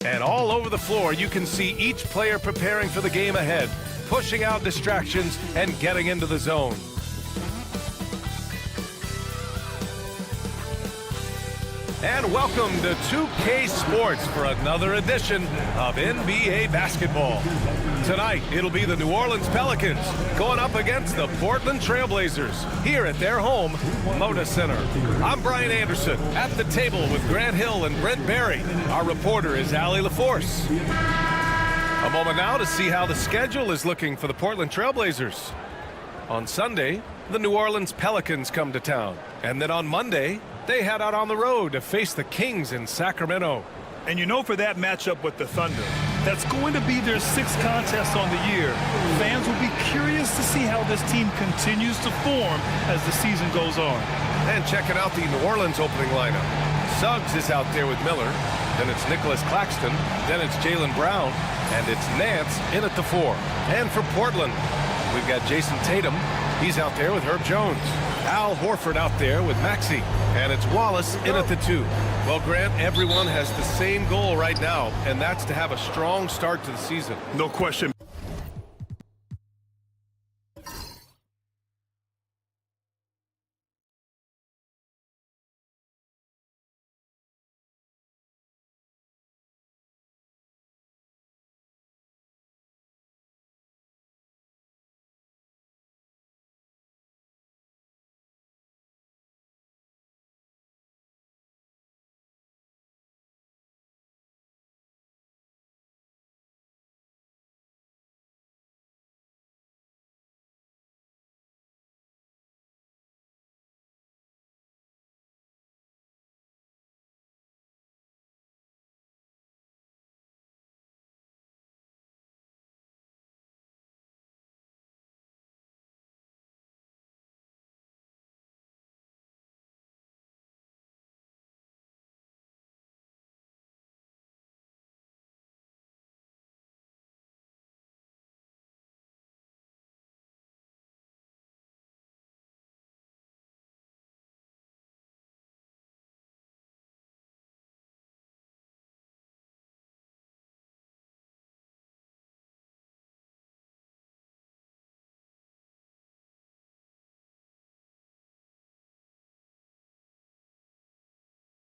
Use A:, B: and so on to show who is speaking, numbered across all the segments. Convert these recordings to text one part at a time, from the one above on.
A: And all over the floor, you can see each player preparing for the game ahead, pushing out distractions and getting into the zone. And welcome to 2K Sports for another edition of NBA basketball. Tonight, it'll be the New Orleans Pelicans going up against the Portland Trail Blazers here at their home, Moda Center. I'm Brian Anderson at the table with Grant Hill and Brent Barry. Our reporter is Allie LaForce. A moment now to see how the schedule is looking for the Portland Trail Blazers. On Sunday, the New Orleans Pelicans come to town. And then on Monday, they head out on the road to face the Kings in Sacramento.
B: And you know, for that matchup with the Thunder, that's going to be their sixth contest on the year. Fans will be curious to see how this team continues to form as the season goes on.
A: And checking out the New Orleans opening lineup. Suggs is out there with Miller. Then it's Nicholas Claxton. Then it's Jaylen Brown. And it's Nance in at the 4. And for Portland, we've got Jason Tatum. He's out there with Herb Jones. Al Horford out there with Maxey. And it's Wallace in at the 2. Well, Grant, everyone has the same goal right now, and that's to have a strong start to the season.
B: No question.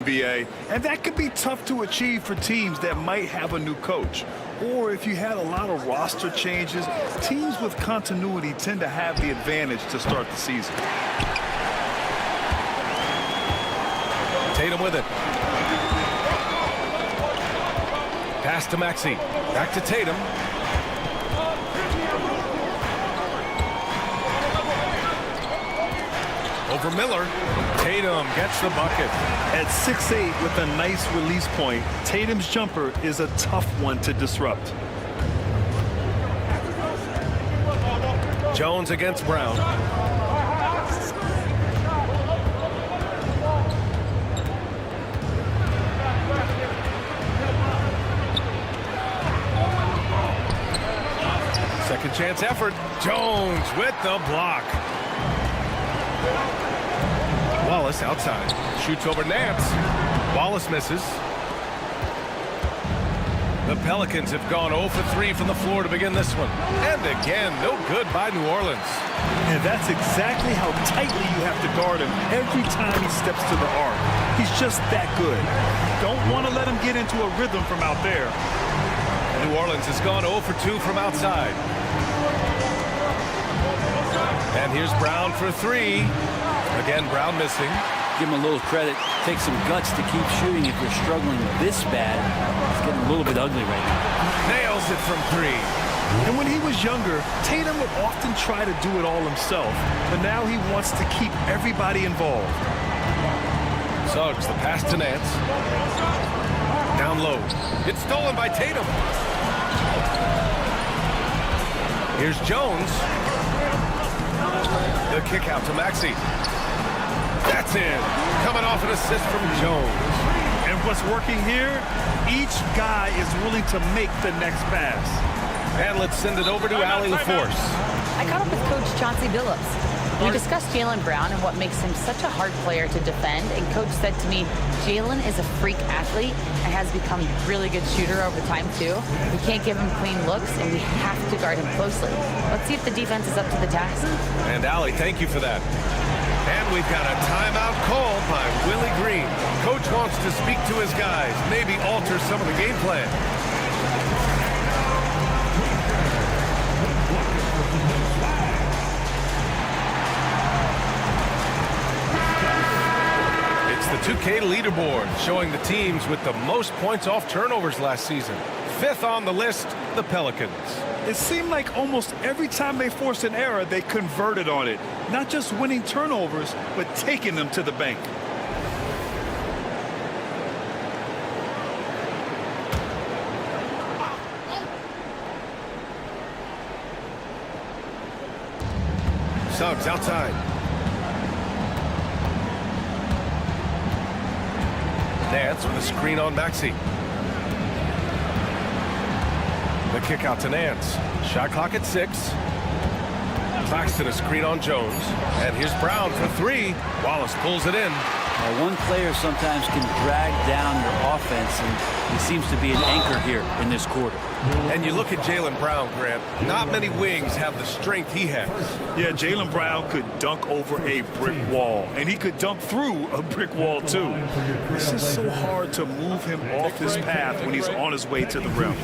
B: NBA, and that could be tough to achieve for teams that might have a new coach. Or if you had a lot of roster changes, teams with continuity tend to have the advantage to start the season.
A: Tatum with it. Pass to Maxey. Back to Tatum. Over Miller. Tatum gets the bucket.
B: At 6'8" with a nice release point, Tatum's jumper is a tough one to disrupt.
A: Jones against Brown. Second chance effort. Jones with the block. Wallace outside. Shoots over Nance. Wallace misses. The Pelicans have gone 0 for 3 from the floor to begin this one. And again, no good by New Orleans.
B: And that's exactly how tightly you have to guard him every time he steps to the arc. He's just that good. Don't want to let him get into a rhythm from out there.
A: New Orleans has gone 0 for 2 from outside. And here's Brown for 3. Again, Brown missing.
C: Give him a little credit. Take some guts to keep shooting if you're struggling this bad. It's getting a little bit ugly right now.
A: Nails it from 3.
B: And when he was younger, Tatum would often try to do it all himself. But now he wants to keep everybody involved.
A: Suggs, the pass to Nance. Down low. It's stolen by Tatum. Here's Jones. The kick out to Maxey. That's in. Coming off an assist from Jones.
B: And what's working here? Each guy is willing to make the next pass.
A: And let's send it over to Allie LaForce.
D: I caught up with Coach Chauncey Billups. We discussed Jaylen Brown and what makes him such a hard player to defend, and Coach said to me, Jaylen is a freak athlete and has become a really good shooter over time too. We can't give him clean looks, and we have to guard him closely. Let's see if the defense is up to the task.
A: And Allie, thank you for that. And we've got a timeout called by Willie Green. Coach wants to speak to his guys, maybe alter some of the game plan. It's the 2K leaderboard showing the teams with the most points off turnovers last season. 5th on the list, the Pelicans.
B: It seemed like almost every time they forced an error, they converted on it. Not just winning turnovers, but taking them to the bank.
A: Suggs outside. Nance with a screen on Maxey. The kick out to Nance. Shot clock at 6. Claxton a screen on Jones. And here's Brown for 3. Wallace pulls it in.
C: One player sometimes can drag down your offense, and he seems to be an anchor here in this quarter.
A: And you look at Jaylen Brown, Grant. Not many wings have the strength he has.
B: Yeah, Jaylen Brown could dunk over a brick wall, and he could dunk through a brick wall too. It's just so hard to move him off his path when he's on his way to the rim.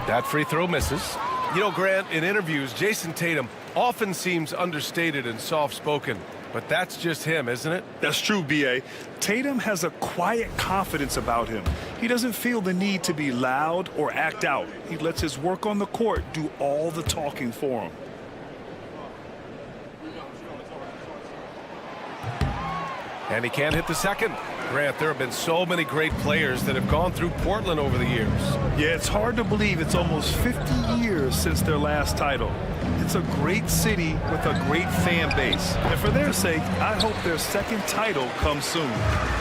A: That free throw misses. You know, Grant, in interviews, Jason Tatum often seems understated and soft-spoken, but that's just him, isn't it?
B: That's true, B.A. Tatum has a quiet confidence about him. He doesn't feel the need to be loud or act out. He lets his work on the court do all the talking for him.
A: And he can't hit the second. Grant, there have been so many great players that have gone through Portland over the years.
B: Yeah, it's hard to believe it's almost 50 years since their last title. It's a great city with a great fan base. And for their sake, I hope their second title comes soon.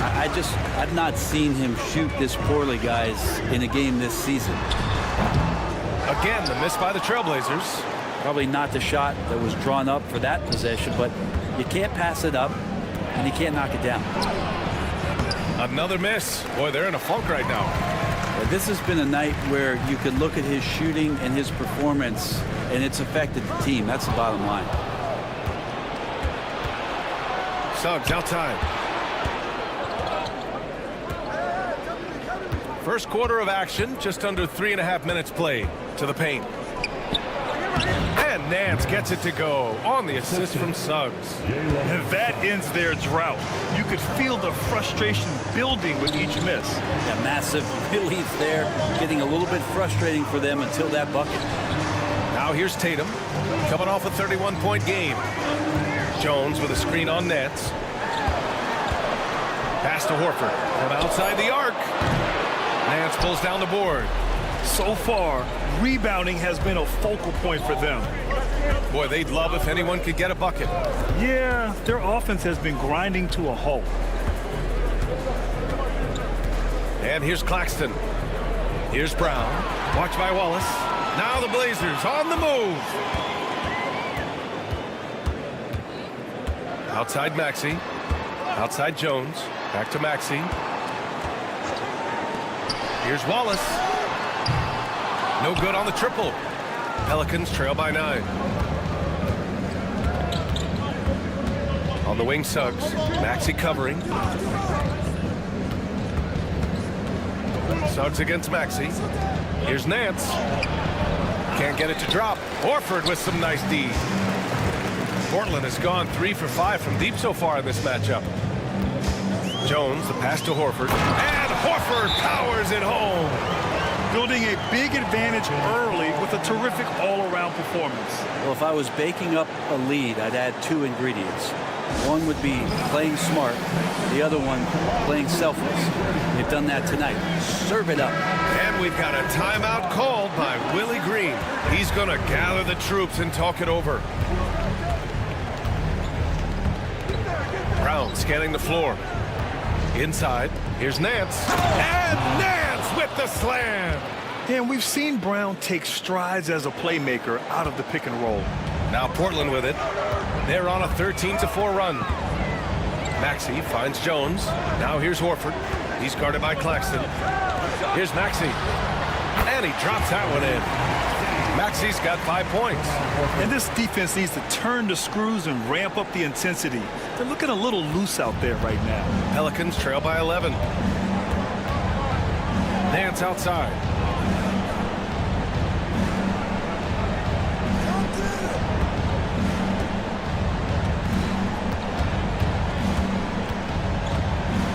C: I've not seen him shoot this poorly, guys, in a game this season.
A: Again, the miss by the Trailblazers.
C: Probably not the shot that was drawn up for that possession, but you can't pass it up, and you can't knock it down.
A: Another miss. Boy, they're in a funk right now.
C: This has been a night where you could look at his shooting and his performance, and it's affected the team. That's the bottom line.
A: Suggs outside. First quarter of action, just under 3.5 minutes played. To the paint. And Nance gets it to go on the assist from Suggs.
B: And that ends their drought. You could feel the frustration building with each miss.
C: A massive relief there, getting a little bit frustrating for them until that bucket.
A: Now here's Tatum, coming off a 31-point game. Jones with a screen on Nance. Pass to Horford from outside the arc. Nance pulls down the board.
B: So far, rebounding has been a focal point for them.
A: Boy, they'd love if anyone could get a bucket.
B: Yeah, their offense has been grinding to a halt.
A: And here's Claxton. Here's Brown. Watched by Wallace. Now the Blazers on the move. Outside Maxey. Outside Jones. Back to Maxey. Here's Wallace. No good on the triple. Pelicans trail by 9. On the wing, Suggs. Maxey covering. Suggs against Maxey. Here's Nance. Can't get it to drop. Horford with some nice D. Portland has gone 3 for 5 from deep so far in this matchup. Jones, the pass to Horford. And Horford powers it home.
B: Building a big advantage early with a terrific all-around performance.
C: Well, if I was baking up a lead, I'd add 2 ingredients. One would be playing smart. The other one, playing selfless. They've done that tonight. Serve it up.
A: And we've got a timeout called by Willie Green. He's going to gather the troops and talk it over. Brown scanning the floor. Inside, here's Nance. And Nance with the slam.
B: And we've seen Brown take strides as a playmaker out of the pick and roll.
A: Now Portland with it. They're on a 13-4 run. Maxey finds Jones. Now here's Horford. He's guarded by Claxton. Here's Maxey. And he drops that one in. Maxey's got 5 points.
B: And this defense needs to turn the screws and ramp up the intensity. They're looking a little loose out there right now.
A: Pelicans trail by 11. Nance outside.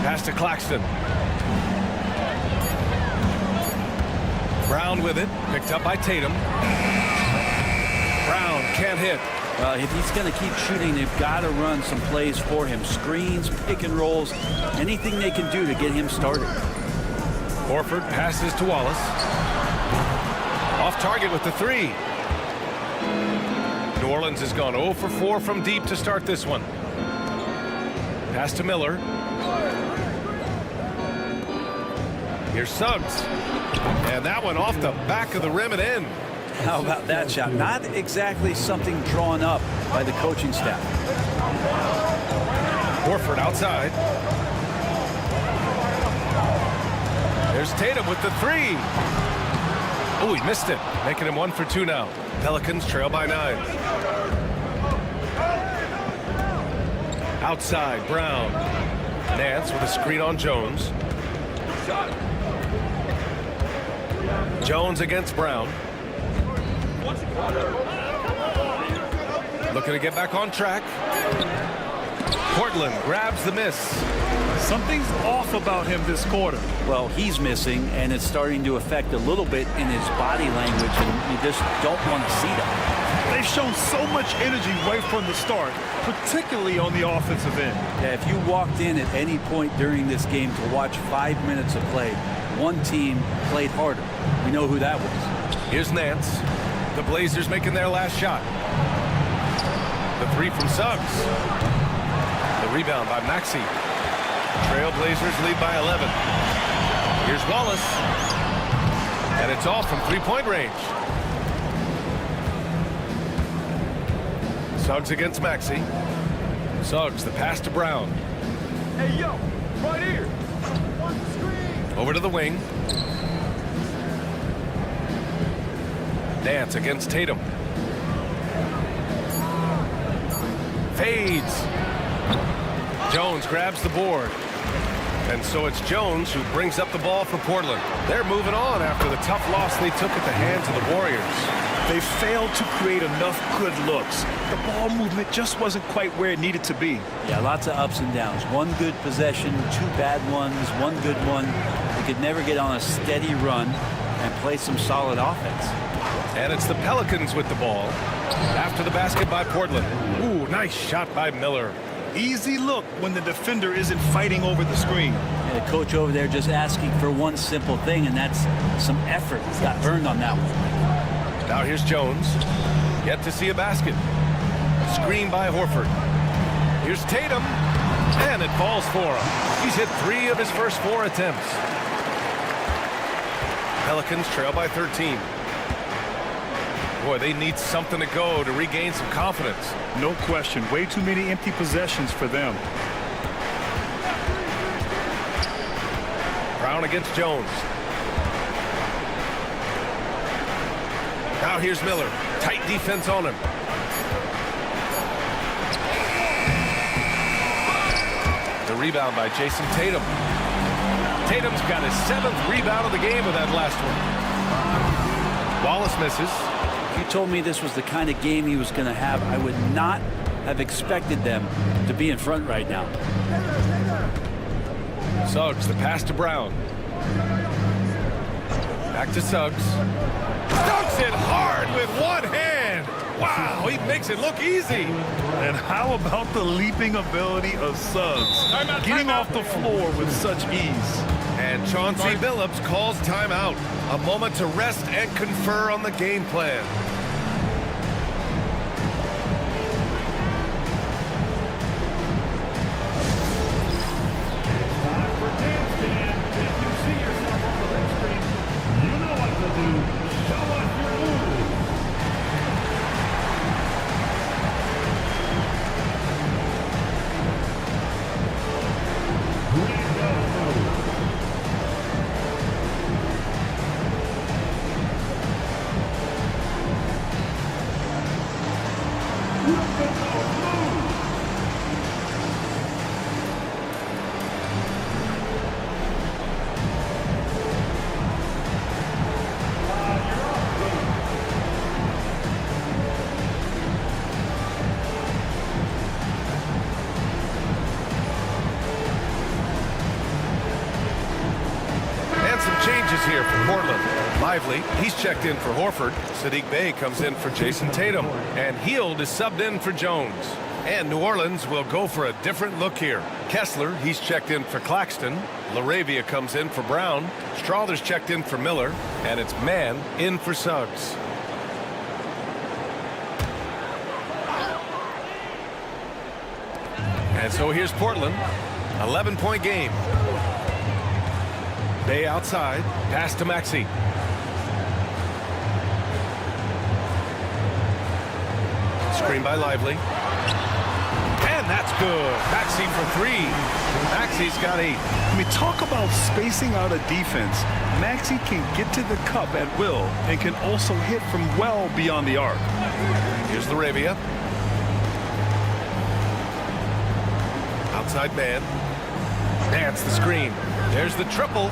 A: Pass to Claxton. Brown with it. Picked up by Tatum. Brown can't hit.
C: Well, if he's going to keep shooting, they've got to run some plays for him. Screens, pick and rolls, anything they can do to get him started.
A: Horford passes to Wallace. Off target with the 3. New Orleans has gone 0 for 4 from deep to start this one. Pass to Miller. Here's Suggs. And that one off the back of the rim and in.
C: How about that shot? Not exactly something drawn up by the coaching staff.
A: Horford outside. There's Tatum with the 3. Oh, he missed it. Making him 1 for 2 now. Pelicans trail by 9. Outside, Brown. Nance with a screen on Jones. Jones against Brown. Looking to get back on track. Portland grabs the miss.
B: Something's off about him this quarter.
C: Well, he's missing, and it's starting to affect a little bit in his body language, and you just don't want to see that.
B: They've shown so much energy right from the start, particularly on the offensive end.
C: Yeah, if you walked in at any point during this game to watch 5 minutes of play, one team played harder. We know who that was.
A: Here's Nance. The Blazers making their last shot. The 3 from Suggs. The rebound by Maxey. Trailblazers lead by 11. Here's Wallace. And it's all from 3-point range. Suggs against Maxey. Suggs, the pass to Brown.
B: Hey, yo, right here.
A: Over to the wing. Nance against Tatum. Fades. Jones grabs the board. And so it's Jones who brings up the ball for Portland. They're moving on after the tough loss they took at the hands of the Warriors.
B: They failed to create enough good looks. The ball movement just wasn't quite where it needed to be.
C: Yeah, lots of ups and downs. One good possession, 2 bad ones, one good one. They could never get on a steady run and play some solid offense.
A: And it's the Pelicans with the ball. After the basket by Portland. Ooh, nice shot by Miller.
B: Easy look when the defender isn't fighting over the screen.
C: And the coach over there just asking for one simple thing, and that's some effort. He's got earned on that one.
A: Now here's Jones. Yet to see a basket. Screen by Horford. Here's Tatum. And it falls for him. He's hit 3 of his first 4 attempts. Pelicans trail by 13. Boy, they need something to go to regain some confidence.
B: No question. Way too many empty possessions for them.
A: Brown against Jones. Now here's Miller. Tight defense on him. The rebound by Jason Tatum. Tatum's got his 7th rebound of the game with that last one. Wallace misses.
C: If you told me this was the kind of game he was going to have, I would not have expected them to be in front right now.
A: Suggs, the pass to Brown. Back to Suggs. Dunks it hard with one hand. Wow, he makes it look easy.
B: And how about the leaping ability of Suggs? Getting off the floor with such ease.
A: And Chauncey Billups calls timeout. A moment to rest and confer on the game plan. changes here for Portland. Lively, he's checked in for Horford. Sadiq Bey comes in for Jason Tatum. And Hield is subbed in for Jones. And New Orleans will go for a different look here. Kessler, he's checked in for Claxton. LaRavia comes in for Brown. Strawther's checked in for Miller. And it's Mann in for Suggs. And so here's Portland. 11-point game. Bey outside. Pass to Maxey. Screen by Lively. And that's good. Maxey for three. Maxey's got 8.
B: I mean, talk about spacing out a defense. Maxey can get to the cup at will and can also hit from well beyond the arc.
A: Here's LaRavia. Outside man. That's the screen. There's the triple.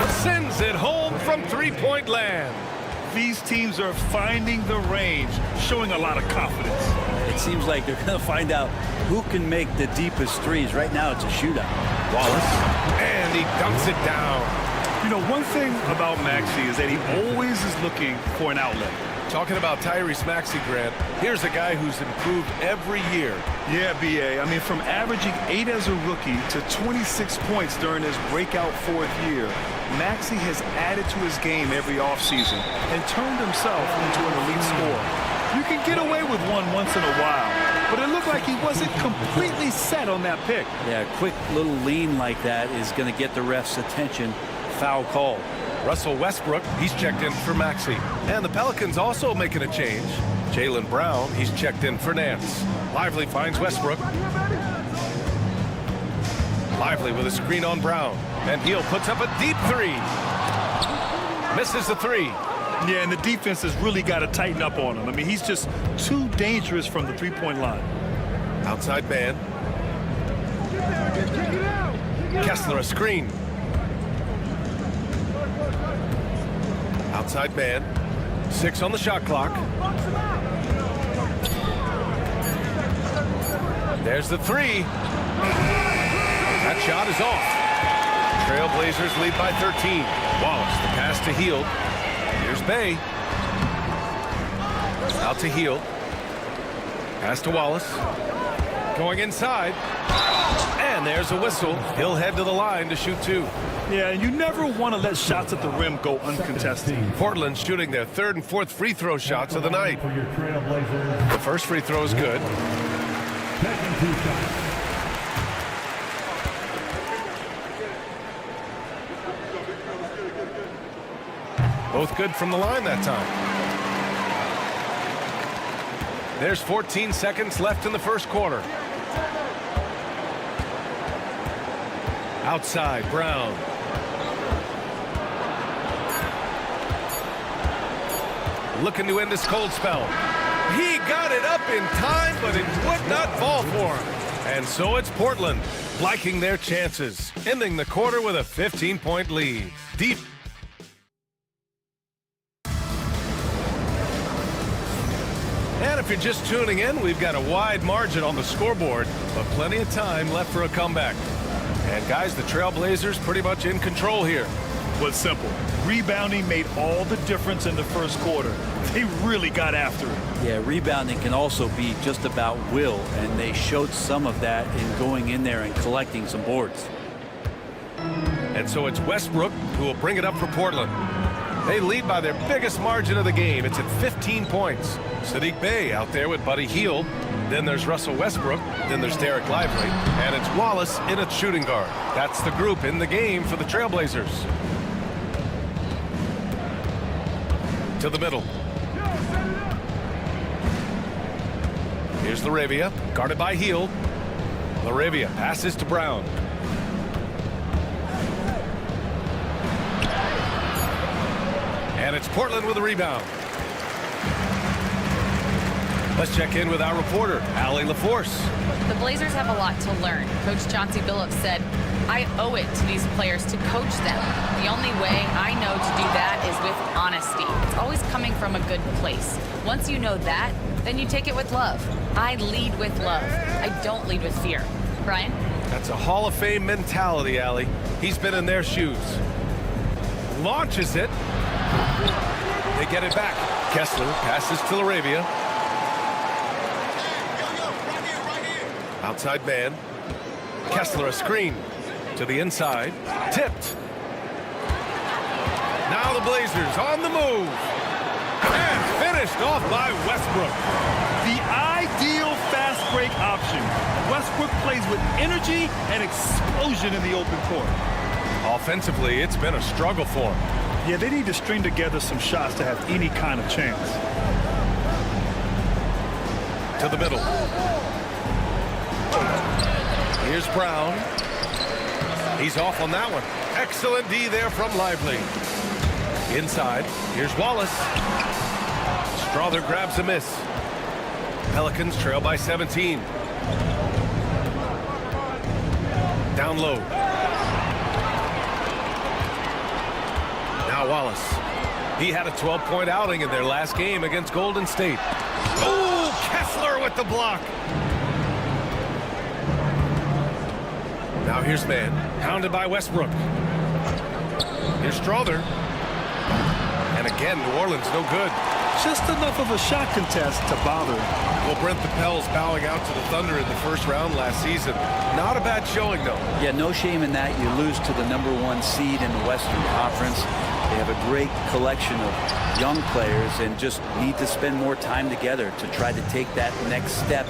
A: Sends it home from three-point land.
B: These teams are finding the range, showing a lot of confidence.
C: It seems like they're going to find out who can make the deepest threes. Right now, it's a shootout. Wallace.
A: And he dunks it down.
B: You know, one thing about Maxey is that he always is looking for an outlet.
A: Talking about Tyrese Maxey, Grant, here's a guy who's improved every year.
B: Yeah, B.A. I mean, from averaging 8 as a rookie to 26 points during his breakout 4th year, Maxey has added to his game every offseason and turned himself into an elite scorer. You can get away with one once in a while, but it looked like he wasn't completely set on that pick.
C: Yeah, a quick little lean like that is going to get the ref's attention. Foul call.
A: Russell Westbrook, he's checked in for Maxey. And the Pelicans also making a change. Jaylen Brown, he's checked in for Nance. Lively finds Westbrook. Lively with a screen on Brown. And Hield puts up a deep three. Misses the three.
B: Yeah, and the defense has really got to tighten up on him. I mean, he's just too dangerous from the three-point line.
A: Outside man. Kessler a screen. Outside man. 6 on the shot clock. There's the three. That shot is off. Trailblazers lead by 13. Wallace, the pass to Hield. Here's Bey. Out to Hield. Pass to Wallace. Going inside. And there's a whistle. He'll head to the line to shoot 2.
B: Yeah, and you never want to let shots at the rim go uncontested.
A: Portland shooting their 3rd and 4th free throw shots of the night. The first free throw is good. Both good from the line that time. There's 14 seconds left in the first quarter. Outside, Brown. Looking to end this cold spell. He got it up in time, but it would not fall for him. And so it's Portland liking their chances, ending the quarter with a 15-point lead. Deep. And if you're just tuning in, we've got a wide margin on the scoreboard, but plenty of time left for a comeback. And guys, the Trailblazers pretty much in control here.
B: Was simple. Rebounding made all the difference in the first quarter. They really got after it.
C: Yeah, rebounding can also be just about will, and they showed some of that in going in there and collecting some boards.
A: And so it's Westbrook who will bring it up for Portland. They lead by their biggest margin of the game. It's at 15 points. Sadiq Bey out there with Buddy Hield. Then there's Russell Westbrook. Then there's Derek Lively. And it's Wallace in at shooting guard. That's the group in the game for the Trailblazers. To the middle. Here's LaRavia, guarded by Hield. LaRavia passes to Brown. And it's Portland with a rebound. Let's check in with our reporter, Allie LaForce.
D: The Blazers have a lot to learn. Coach Chauncey Billups said, I owe it to these players to coach them. The only way I know to do that is with honesty. It's always coming from a good place. Once you know that, then you take it with love. I lead with love. I don't lead with fear. Brian?
A: That's a Hall of Fame mentality, Allie. He's been in their shoes. launches it. They get it back. Kessler passes to Laravia. Outside man. Kessler a screen to the inside. Tipped. Now the Blazers on the move. And finished off by Westbrook.
B: The ideal fast break option. Westbrook plays with energy and explosion in the open court.
A: Offensively, it's been a struggle for him.
B: Yeah, they need to string together some shots to have any kind of chance.
A: To the middle. Here's Brown. He's off on that one. Excellent D there from Lively. Inside, here's Wallace. Strother grabs a miss. Pelicans trail by 17. Down low. Now Wallace. He had a 12-point outing in their last game against Golden State. Oh, Kessler with the block. Now here's man, hounded by Westbrook. Here's Strother. And again, New Orleans no good.
B: Just enough of a shot contest to bother.
A: Well, Brent, the Pels bowing out to the Thunder in the first round last season. Not a bad showing, though.
C: Yeah, no shame in that. You lose to the #1 seed in the Western Conference. They have a great collection of young players and just need to spend more time together to try to take that next step.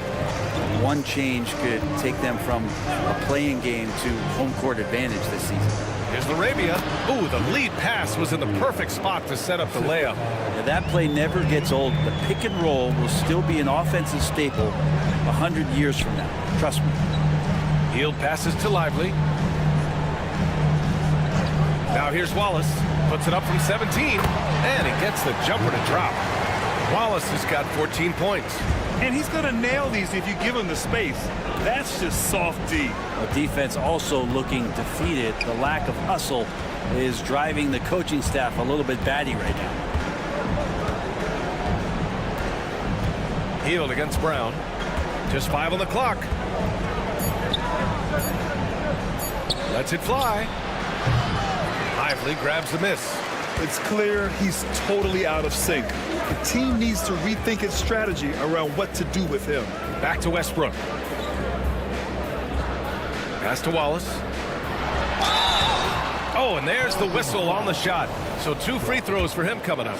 C: One change could take them from a playing game to home court advantage this season.
A: Here's Laravia. Ooh, the lead pass was in the perfect spot to set up the layup.
C: Yeah, that play never gets old. The pick and roll will still be an offensive staple 100 years from now. Trust me.
A: Hield passes to Lively. Now here's Wallace. Puts it up from 17. And he gets the jumper to drop. Wallace has got 14 points.
B: And he's going to nail these if you give him the space. That's just soft D.
C: Defense also looking defeated. The lack of hustle is driving the coaching staff a little bit batty right now.
A: Hield against Brown. Just 5 on the clock. Lets it fly. Lively grabs the miss.
B: It's clear he's totally out of sync. The team needs to rethink its strategy around what to do with him.
A: Back to Westbrook. Pass to Wallace. Oh, and there's the whistle on the shot. So 2 free throws for him coming up.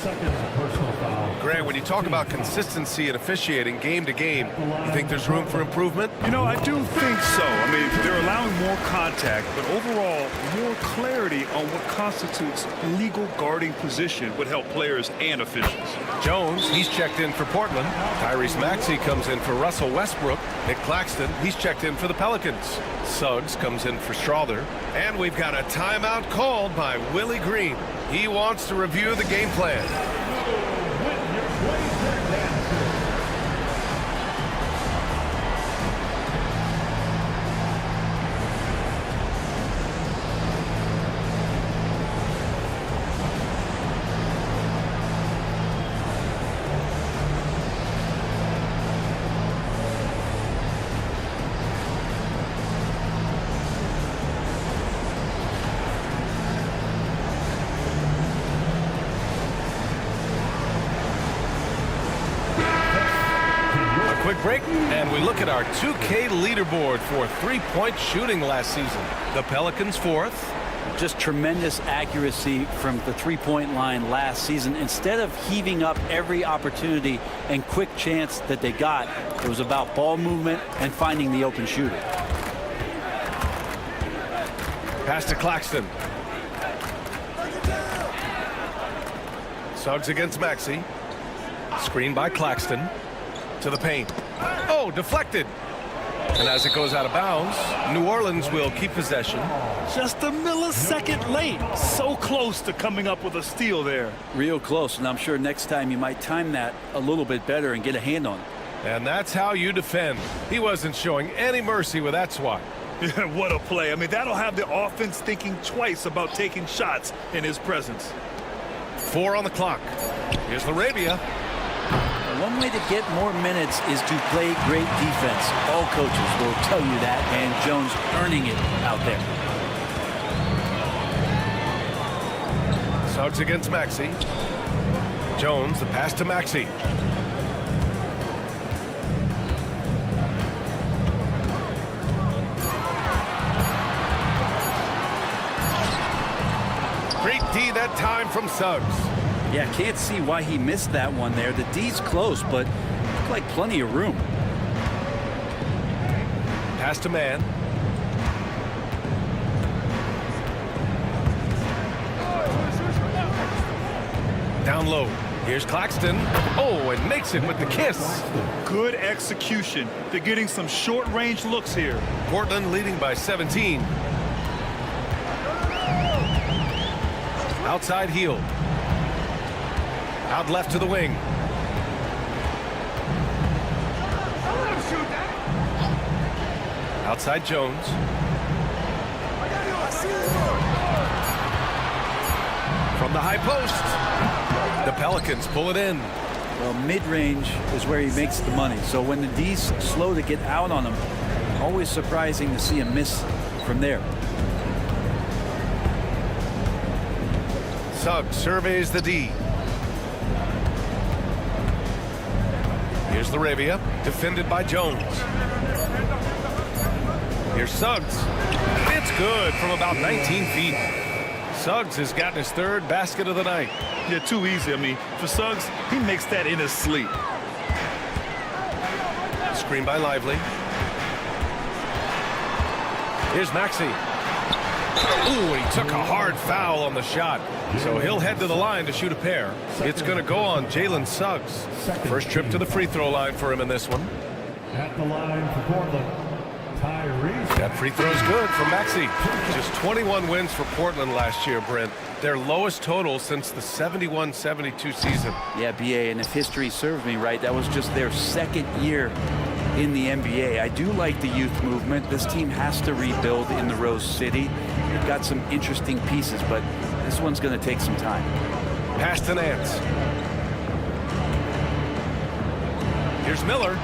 A: Grant, when you talk about consistency and officiating game to game, you think there's room for improvement?
B: You know, I do think so. I mean, they're allowing more contact, but overall, more clarity on what constitutes legal guarding position would help players and officials.
A: Jones, he's checked in for Portland. Tyrese Maxey comes in for Russell Westbrook. Nick Claxton, he's checked in for the Pelicans. Suggs comes in for Strother. And we've got a timeout called by Willie Green. He wants to review the game plan. Quick break, and we look at our 2K leaderboard for three-point shooting last season. The Pelicans 4th.
C: Just tremendous accuracy from the three-point line last season. Instead of heaving up every opportunity and quick chance that they got, it was about ball movement and finding the open shooter.
A: Pass to Claxton. Suggs against Maxey. Screen by Claxton. To the paint. Oh, deflected. And as it goes out of bounds, New Orleans will keep possession.
B: Just a millisecond late. So close to coming up with a steal there.
C: Real close, and I'm sure next time you might time that a little bit better and get a hand on it.
A: And that's how you defend. He wasn't showing any mercy with that swat.
B: What a play. I mean, that'll have the offense thinking twice about taking shots in his presence.
A: 4 on the clock. Here's Laravia.
C: One way to get more minutes is to play great defense. All coaches will tell you that, and Jones earning it out there.
A: Suggs against Maxey. Jones, the pass to Maxey. Great D that time from Suggs.
C: Yeah, can't see why he missed that one there. The D's close, but looked like plenty of room.
A: Pass to man. Down low. Here's Claxton. Oh, and makes it with the kiss.
B: Good execution. They're getting some short-range looks here.
A: Portland leading by 17. Outside heel. Out left to the wing. Outside Jones. From the high post. The Pelicans pull it in.
C: Well, mid-range is where he makes the money. So when the D's slow to get out on him, always surprising to see him miss from there.
A: Suggs surveys the D. Here's Laravia, defended by Jones. Here's Suggs. It's good from about 19 feet. Suggs has gotten his third basket of the night.
B: Yeah, too easy. I mean, for Suggs, he makes that in his sleep.
A: Screen by Lively. Here's Maxey. Ooh, he took a hard foul on the shot. So he'll head to the line to shoot a pair. It's going to go on Jalen Suggs. First trip to the free throw line for him in this one.
E: At the line for Portland, Tyrese.
A: That free throw's good for Maxey. Just 21 wins for Portland last year, Brent. Their lowest total since the 71-72 season.
C: Yeah, BA, and if history serves me right, that was just their second year in the NBA. I do like the youth movement. This team has to rebuild in the Rose City. They've got some interesting pieces, but this one's going to take some time.
A: Pass to Nance. Here's Miller.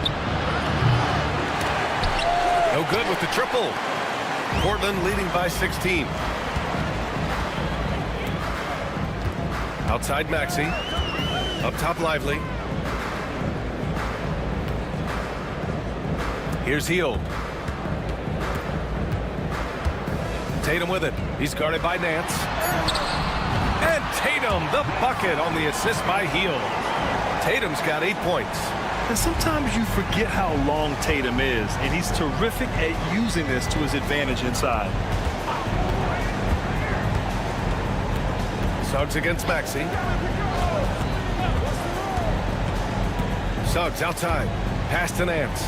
A: No good with the triple. Portland leading by 16. Outside Maxey. Up top Lively. Here's Hield. Tatum with it. He's guarded by Nance. And Tatum, the bucket on the assist by Hield. Tatum's got 8 points.
B: And sometimes you forget how long Tatum is, and he's terrific at using this to his advantage inside.
A: Suggs against Maxey. Suggs outside. Pass to Nance.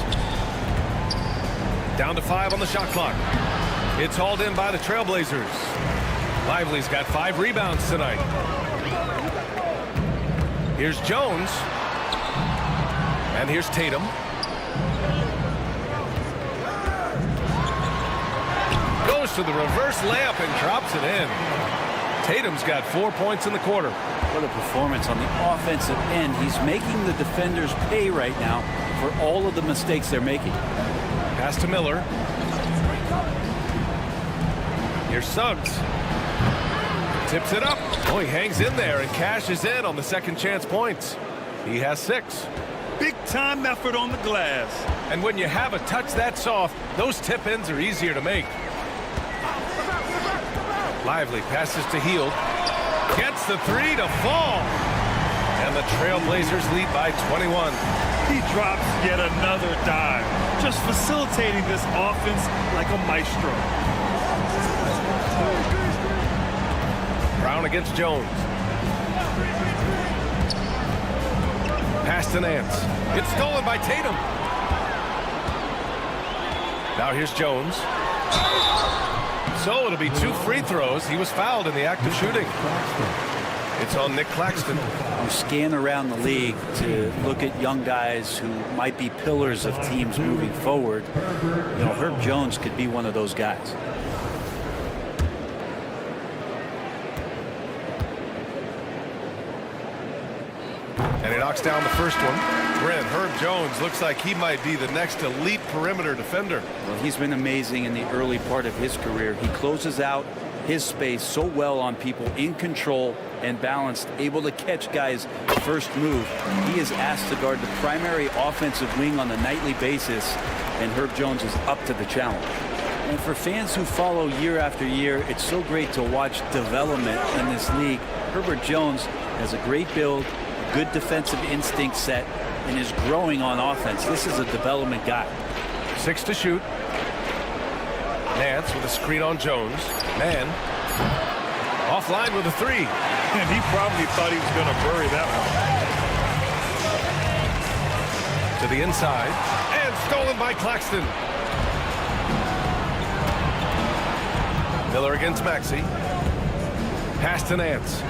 A: Down to 5 on the shot clock. It's hauled in by the Trailblazers. Lively's got 5 rebounds tonight. Here's Jones. And here's Tatum. Goes to the reverse layup and drops it in. Tatum's got 4 points in the quarter.
C: What a performance on the offensive end. He's making the defenders pay right now for all of the mistakes they're making.
A: Pass to Miller. Here's Suggs. Tips it up. Oh, he hangs in there and cashes in on the second chance points. He has 6.
B: Big time effort on the glass.
A: And when you have a touch that soft, those tip-ins are easier to make. Lively passes to Hield. Gets the 3 to fall. And the Trailblazers lead by 21.
B: He drops yet another dime, just facilitating this offense like a maestro.
A: Brown against Jones. Pass to Nance. It's stolen by Tatum. Now here's Jones. So it'll be 2 free throws. He was fouled in the act of shooting. It's on Nick Claxton.
C: You scan around the league to look at young guys who might be pillars of teams moving forward. You know, Herb Jones could be one of those guys.
A: And he knocks down the first one. Brent, Herb Jones looks like he might be the next elite perimeter defender.
C: Well, he's been amazing in the early part of his career. He closes out his space so well on people, in control and balanced, able to catch guys' first move. He is asked to guard the primary offensive wing on a nightly basis, and Herb Jones is up to the challenge. And for fans who follow year after year, it's so great to watch development in this league. Herbert Jones has a great build, good defensive instinct set, and is growing on offense. This is a development guy.
A: 6 to shoot. Nance with a screen on Jones. Man offline with a 3.
B: And he probably thought he was going to bury that one.
A: To the inside. And stolen by Claxton. Miller against Maxey. Pass to Nance.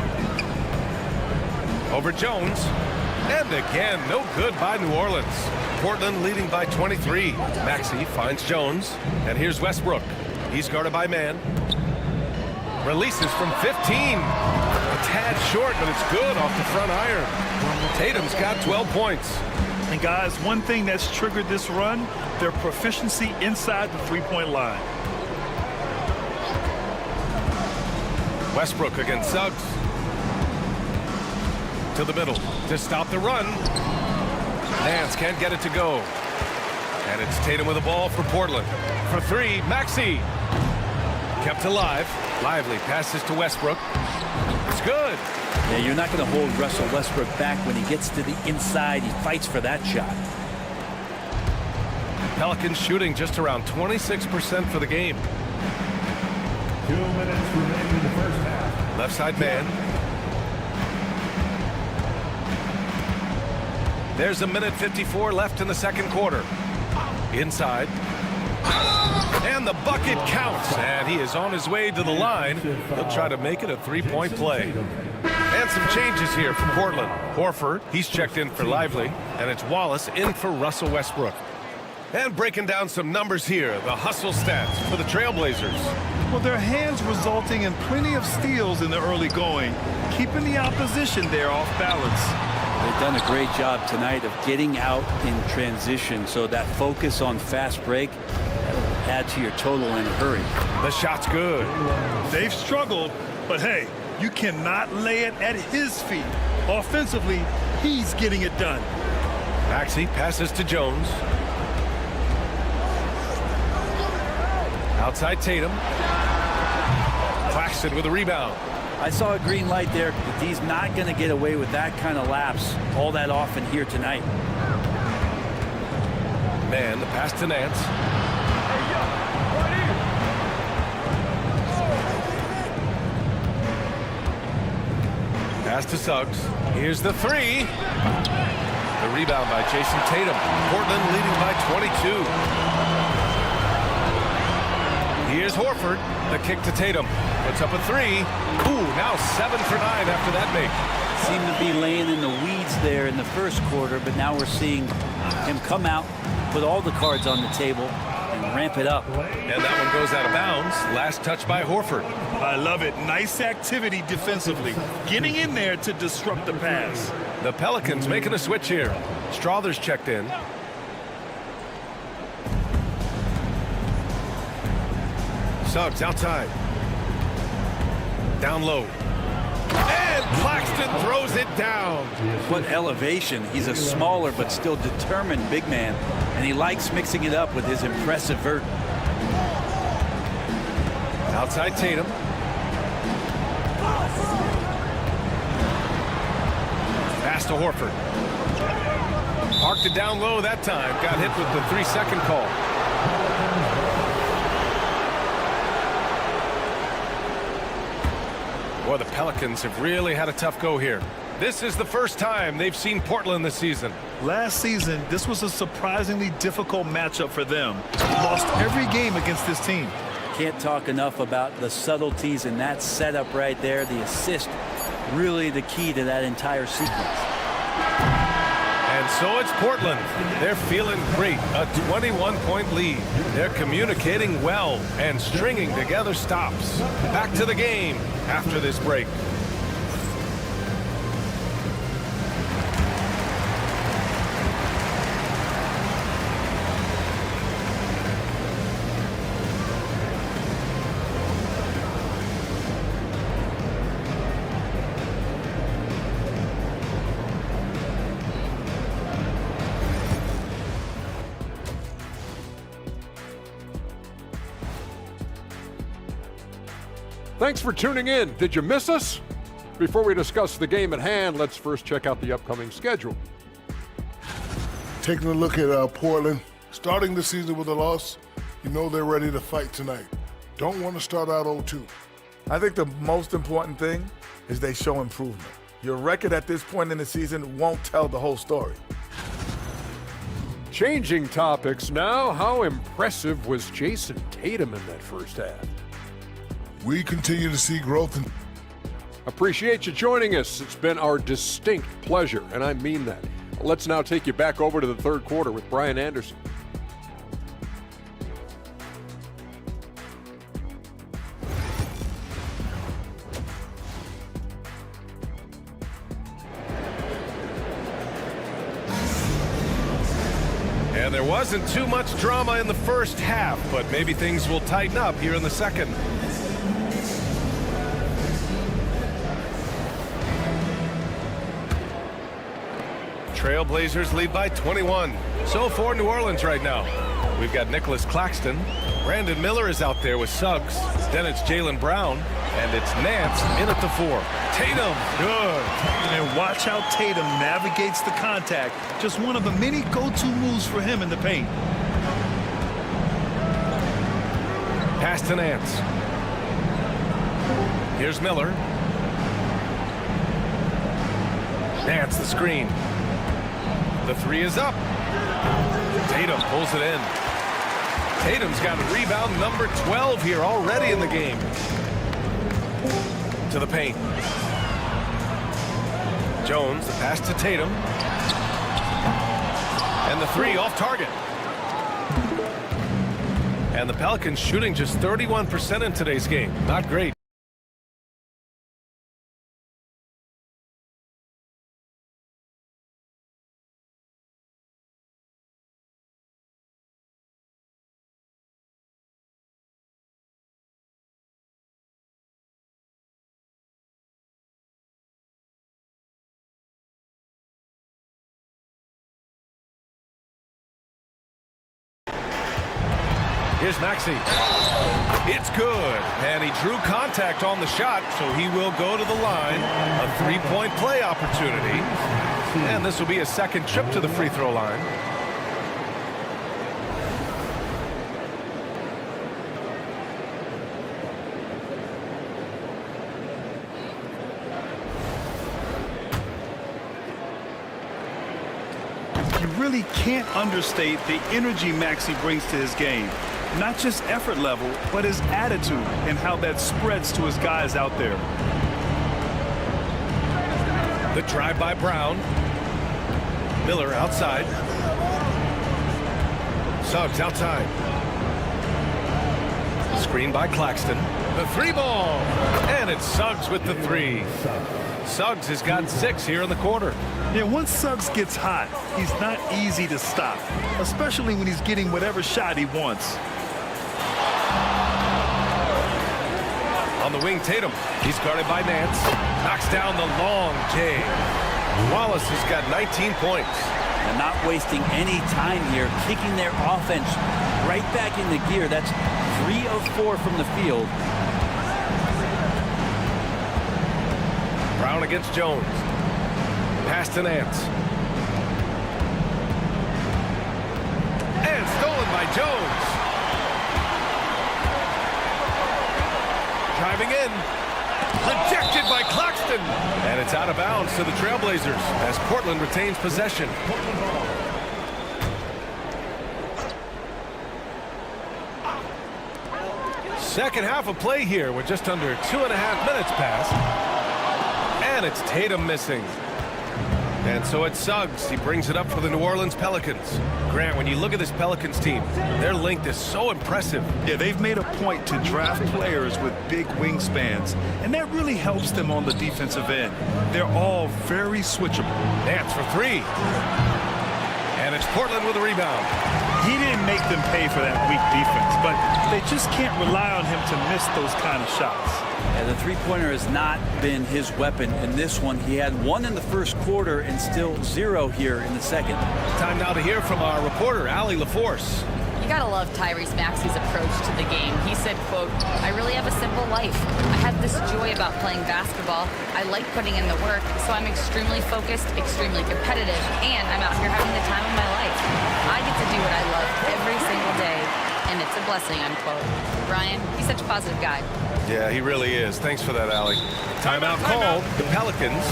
A: Over Jones. And again, no good by New Orleans. Portland leading by 23. Maxey finds Jones. And here's Westbrook. He's guarded by Man. Releases from 15. A tad short, but it's good off the front iron. Tatum's got 12 points.
B: And guys, one thing that's triggered this run, their proficiency inside the three-point line.
A: Westbrook against Suggs. To the middle to stop the run. Nance can't get it to go. And it's Tatum with the ball for Portland. For 3, Maxey. Kept alive. Lively passes to Westbrook. It's good.
C: Yeah, you're not going to hold Russell Westbrook back when he gets to the inside. He fights for that shot.
A: Pelicans shooting just around 26% for the game.
E: 2 minutes remaining in the first half.
A: Left side Man. There's a minute 54 left in the second quarter. Inside. And the bucket counts. And he is on his way to the line. He'll try to make it a three-point play. And some changes here for Portland. Horford, he's checked in for Lively. And it's Wallace in for Russell Westbrook. And breaking down some numbers here, the hustle stats for the Trailblazers.
B: Well, their hands resulting in plenty of steals in the early going, keeping the opposition there off balance.
C: They've done a great job tonight of getting out in transition, so that focus on fast break will add to your total in a hurry.
A: The shot's good.
B: They've struggled, but hey, you cannot lay it at his feet. Offensively, he's getting it done.
A: Maxey passes to Jones. Outside Tatum. Claxton with a rebound.
C: I saw a green light there, but he's not going to get away with that kind of lapse all that often here tonight.
A: Man, the pass to Nance. Pass to Suggs. Here's the 3. The rebound by Jason Tatum. Portland leading by 22. Here's Horford. The kick to Tatum. Puts up a 3. Ooh, now 7 for 9 after that make.
C: Seemed to be laying in the weeds there in the first quarter, but now we're seeing him come out, put all the cards on the table, and ramp it up.
A: And that one goes out of bounds. Last touch by Horford.
B: I love it. Nice activity defensively. Getting in there to disrupt the pass.
A: The Pelicans making a switch here. Strother's checked in. Suggs outside. Down low. And Claxton throws it down.
C: What elevation. He's a smaller but still determined big man, and he likes mixing it up with his impressive vert.
A: Outside Tatum. Pass to Horford. Parked it down low that time. Got hit with the 3-second call. Boy, the Pelicans have really had a tough go here. This is the first time they've seen Portland this season.
B: Last season, this was a surprisingly difficult matchup for them. Lost every game against this team.
C: Can't talk enough about the subtleties in that setup right there. The assist, really the key to that entire sequence.
A: And so it's Portland. They're feeling great. A 21-point lead. They're communicating well and stringing together stops. Back to the game after this break.
F: Thanks for tuning in. Did you miss us? Before we discuss the game at hand, let's first check out the upcoming schedule.
G: Taking a look at Portland, starting the season with a loss, you know they're ready to fight tonight. Don't want to start out 0-2.
H: I think the most important thing is they show improvement. Your record at this point in the season won't tell the whole story.
F: Changing topics now, how impressive was Jason Tatum in that first half?
G: We continue to see growth.
F: Appreciate you joining us. It's been our distinct pleasure, and I mean that. Let's now take you back over to the third quarter with Brian Anderson.
A: And there wasn't too much drama in the first half, but maybe things will tighten up here in the second. Trailblazers lead by 21. So for New Orleans right now, we've got Nicholas Claxton. Brandon Miller is out there with Suggs. Then it's Jaylen Brown. And it's Nance in at the 4. Tatum, good.
B: And watch how Tatum navigates the contact. Just one of the many go-to moves for him in the paint.
A: Pass to Nance. Here's Miller. Nance the screen. The 3 is up. Tatum pulls it in. Tatum's got rebound number 12 here already in the game. To the paint. Jones, the pass to Tatum. And the 3 off target. And the Pelicans shooting just 31% in today's game. Not great. Here's Maxey. It's good. And he drew contact on the shot, so he will go to the line. A three-point play opportunity. And this will be a second trip to the free throw line.
B: You really can't understate the energy Maxey brings to his game. Not just effort level, but his attitude and how that spreads to his guys out there.
A: The drive by Brown. Miller outside. Suggs outside. Screen by Claxton. The 3 ball. And it's Suggs with the 3. Suggs has got 6 here in the quarter.
B: Yeah, once Suggs gets hot, he's not easy to stop, especially when he's getting whatever shot he wants.
A: On the wing, Tatum. He's guarded by Nance. Knocks down the long J. Wallace has got 19 points.
C: And not wasting any time here, kicking their offense right back into gear. That's 3 of 4 from the field.
A: Brown against Jones. Pass to Nance. And stolen by Jones. Driving in. Rejected by Claxton. And it's out of bounds to the Trailblazers as Portland retains possession. Second half of play here with just under 2.5 minutes passed. And it's Tatum missing. And so it's Suggs. He brings it up for the New Orleans Pelicans. Grant, when you look at this Pelicans team, their length is so impressive.
B: Yeah, they've made a point to draft players with big wingspans, and that really helps them on the defensive end. They're all very switchable.
A: Nance for 3. And it's Portland with a rebound.
B: He didn't make them pay for that weak defense, but they just can't rely on him to miss those kind of shots.
C: And the three-pointer has not been his weapon in this one. He had 1 in the first quarter and still 0 here in the second.
A: Time now to hear from our reporter, Allie LaForce.
D: You gotta love Tyrese Maxey's approach to the game. He said, quote, "I really have a simple life. I have this joy about playing basketball. I like putting in the work, so I'm extremely focused, extremely competitive, and I'm out here having the time of my life. I get to do what I love every single day, and it's a blessing," unquote. Ryan, he's such a positive guy.
A: Yeah, he really is. Thanks for that, Allie. Timeout called. The Pelicans.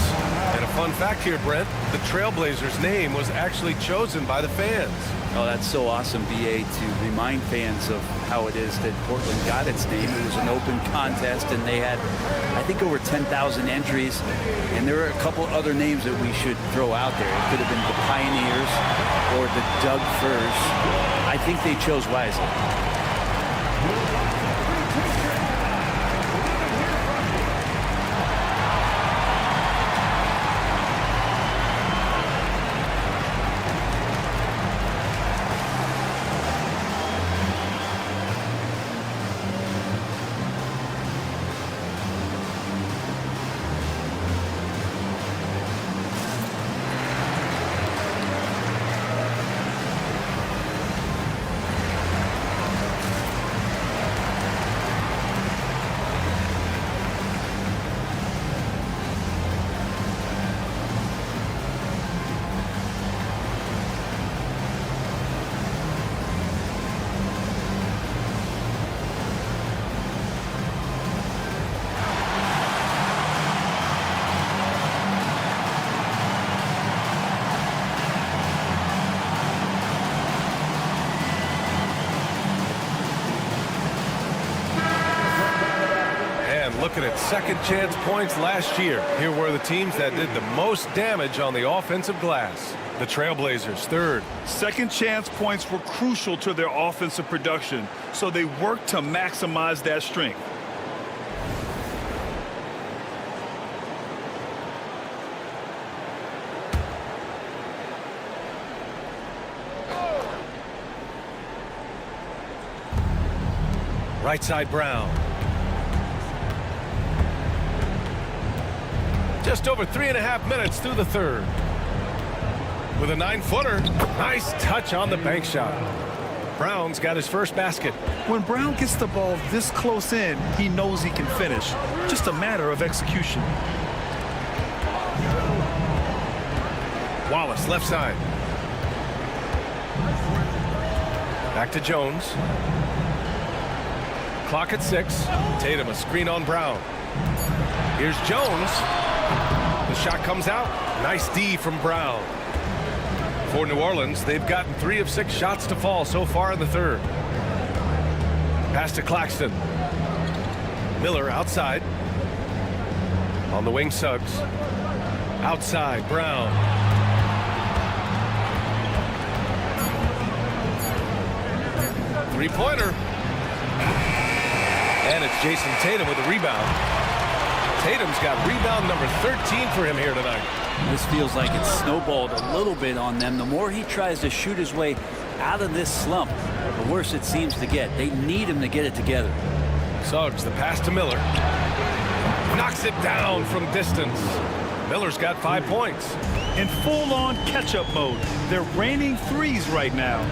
A: And a fun fact here, Brent, the Trailblazers' name was actually chosen by the fans.
C: Oh, that's so awesome, BA, to remind fans of how it is that Portland got its name. It was an open contest, and they had, I think, over 10,000 entries. And there are a couple other names that we should throw out there. It could have been the Pioneers or the Doug Furs. I think they chose wisely.
A: Looking at second chance points last year. Here were the teams that did the most damage on the offensive glass. The Trailblazers, third.
B: Second chance points were crucial to their offensive production, so they worked to maximize that strength.
A: Right side Brown. Just over 3.5 minutes through the third. With a 9-footer. Nice touch on the bank shot. Brown's got his first basket.
B: When Brown gets the ball this close in, he knows he can finish. Just a matter of execution.
A: Wallace, left side. Back to Jones. Clock at 6. Tatum, a screen on Brown. Here's Jones. The shot comes out. Nice D from Brown. For New Orleans, they've gotten 3 of 6 shots to fall so far in the third. Pass to Claxton. Miller outside. On the wing, Suggs. Outside, Brown. Three-pointer. And it's Jason Tatum with a rebound. Tatum's got rebound number 13 for him here tonight.
C: This feels like it's snowballed a little bit on them. The more he tries to shoot his way out of this slump, the worse it seems to get. They need him to get it together.
A: Suggs, the pass to Miller. Knocks it down from distance. Miller's got 5 points.
B: In full-on catch-up mode, they're raining threes right now.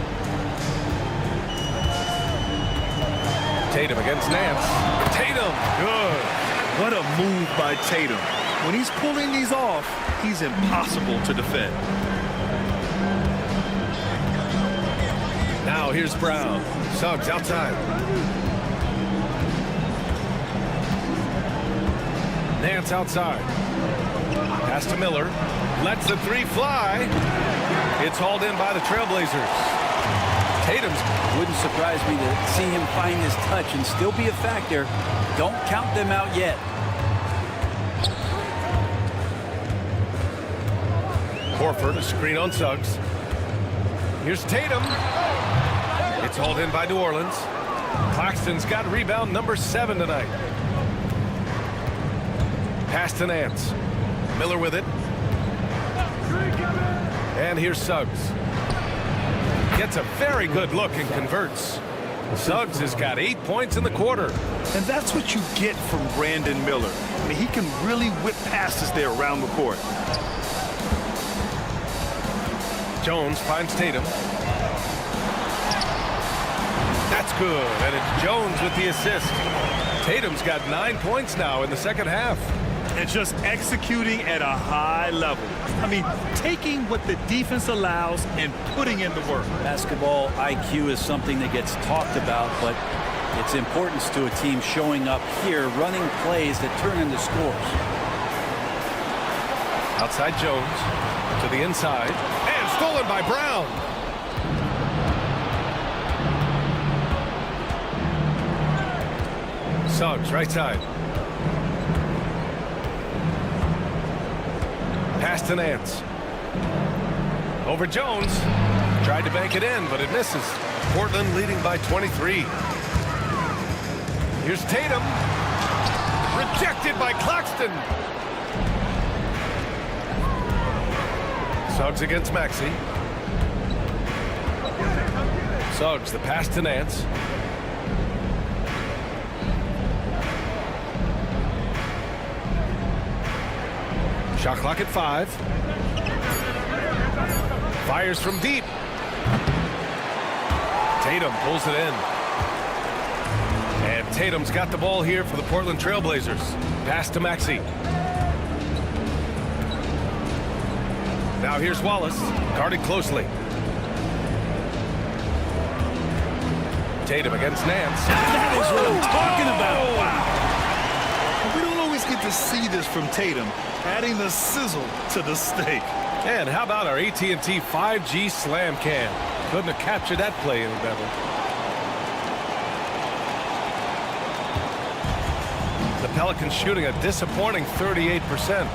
A: Tatum against Nance. Tatum, good.
B: What a move by Tatum. When he's pulling these off, he's impossible to defend.
A: Now here's Brown. Suggs outside. Nance outside. Pass to Miller. Lets the three fly. It's hauled in by the Trailblazers. Tatum's.
C: Wouldn't surprise me to see him find his touch and still be a factor. Don't count them out yet.
A: Horford, a screen on Suggs. Here's Tatum. It's hauled in by New Orleans. Claxton's got rebound number 7 tonight. Pass to Nance. Miller with it. And here's Suggs. Gets a very good look and converts. Suggs has got 8 points in the quarter.
B: And that's what you get from Brandon Miller. I mean, he can really whip passes there around the court.
A: Jones finds Tatum. That's good, and it's Jones with the assist. Tatum's got 9 points now in the second half.
B: And just executing at a high level. I mean, taking what the defense allows and putting in the work.
C: Basketball IQ is something that gets talked about, but its importance to a team showing up here, running plays that turn into scores.
A: Outside Jones to the inside, and stolen by Brown. Suggs, right side. Pass to Nance. Over Jones. Tried to bank it in, but it misses. Portland leading by 23. Here's Tatum. Rejected by Claxton. Suggs against Maxey. Suggs, the pass to Nance. Shot clock at 5. Fires from deep. Tatum pulls it in. And Tatum's got the ball here for the Portland Trailblazers. Pass to Maxey. Now here's Wallace, guarded closely. Tatum against Nance.
B: That is what I'm talking about. Wow. We don't always get to see this from Tatum, adding the sizzle to the steak.
A: And how about our AT&T 5G slam cam? Couldn't have captured that play any better. The Pelicans shooting a disappointing 38%.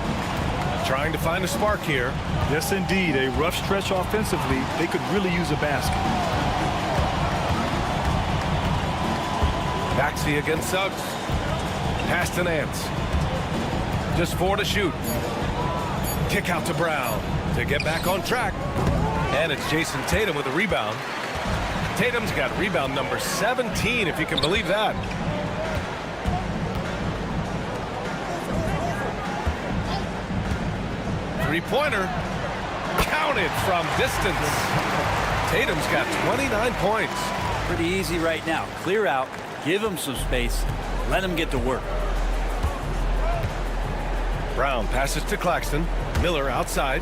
A: Trying to find a spark here.
B: Yes, indeed. A rough stretch offensively. They could really use a basket.
A: Maxey against Suggs. Pass to Nance. Just 4 to shoot. Kick out to Brown to get back on track. And it's Jason Tatum with a rebound. Tatum's got rebound number 17, if you can believe that. Three-pointer. Counted from distance. Tatum's got 29 points.
C: Pretty easy right now. Clear out, give him some space, let him get to work.
A: Brown passes to Claxton. Miller outside.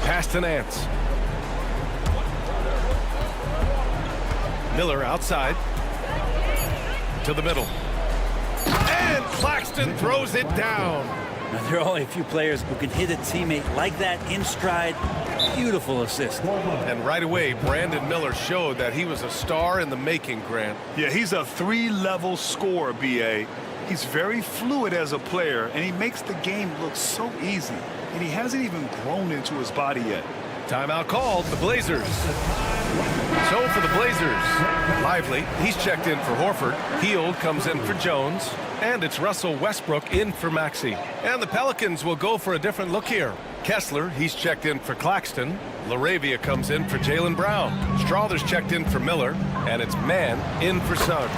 A: Pass to Nance. Miller outside. To the middle. And Claxton throws it down.
C: Now, there are only a few players who can hit a teammate like that in stride. Beautiful assist.
A: And right away, Brandon Miller showed that he was a star in the making, Grant.
B: Yeah, he's a 3-level scorer, B.A. He's very fluid as a player, and he makes the game look so easy. And he hasn't even grown into his body yet.
A: Timeout called, the Blazers. So for the Blazers, Lively, he's checked in for Horford. Hield comes in for Jones. And it's Russell Westbrook in for Maxey. And the Pelicans will go for a different look here. Kessler, he's checked in for Claxton. LaRavia comes in for Jaylen Brown. Strawther's checked in for Miller. And it's Mann in for Suggs.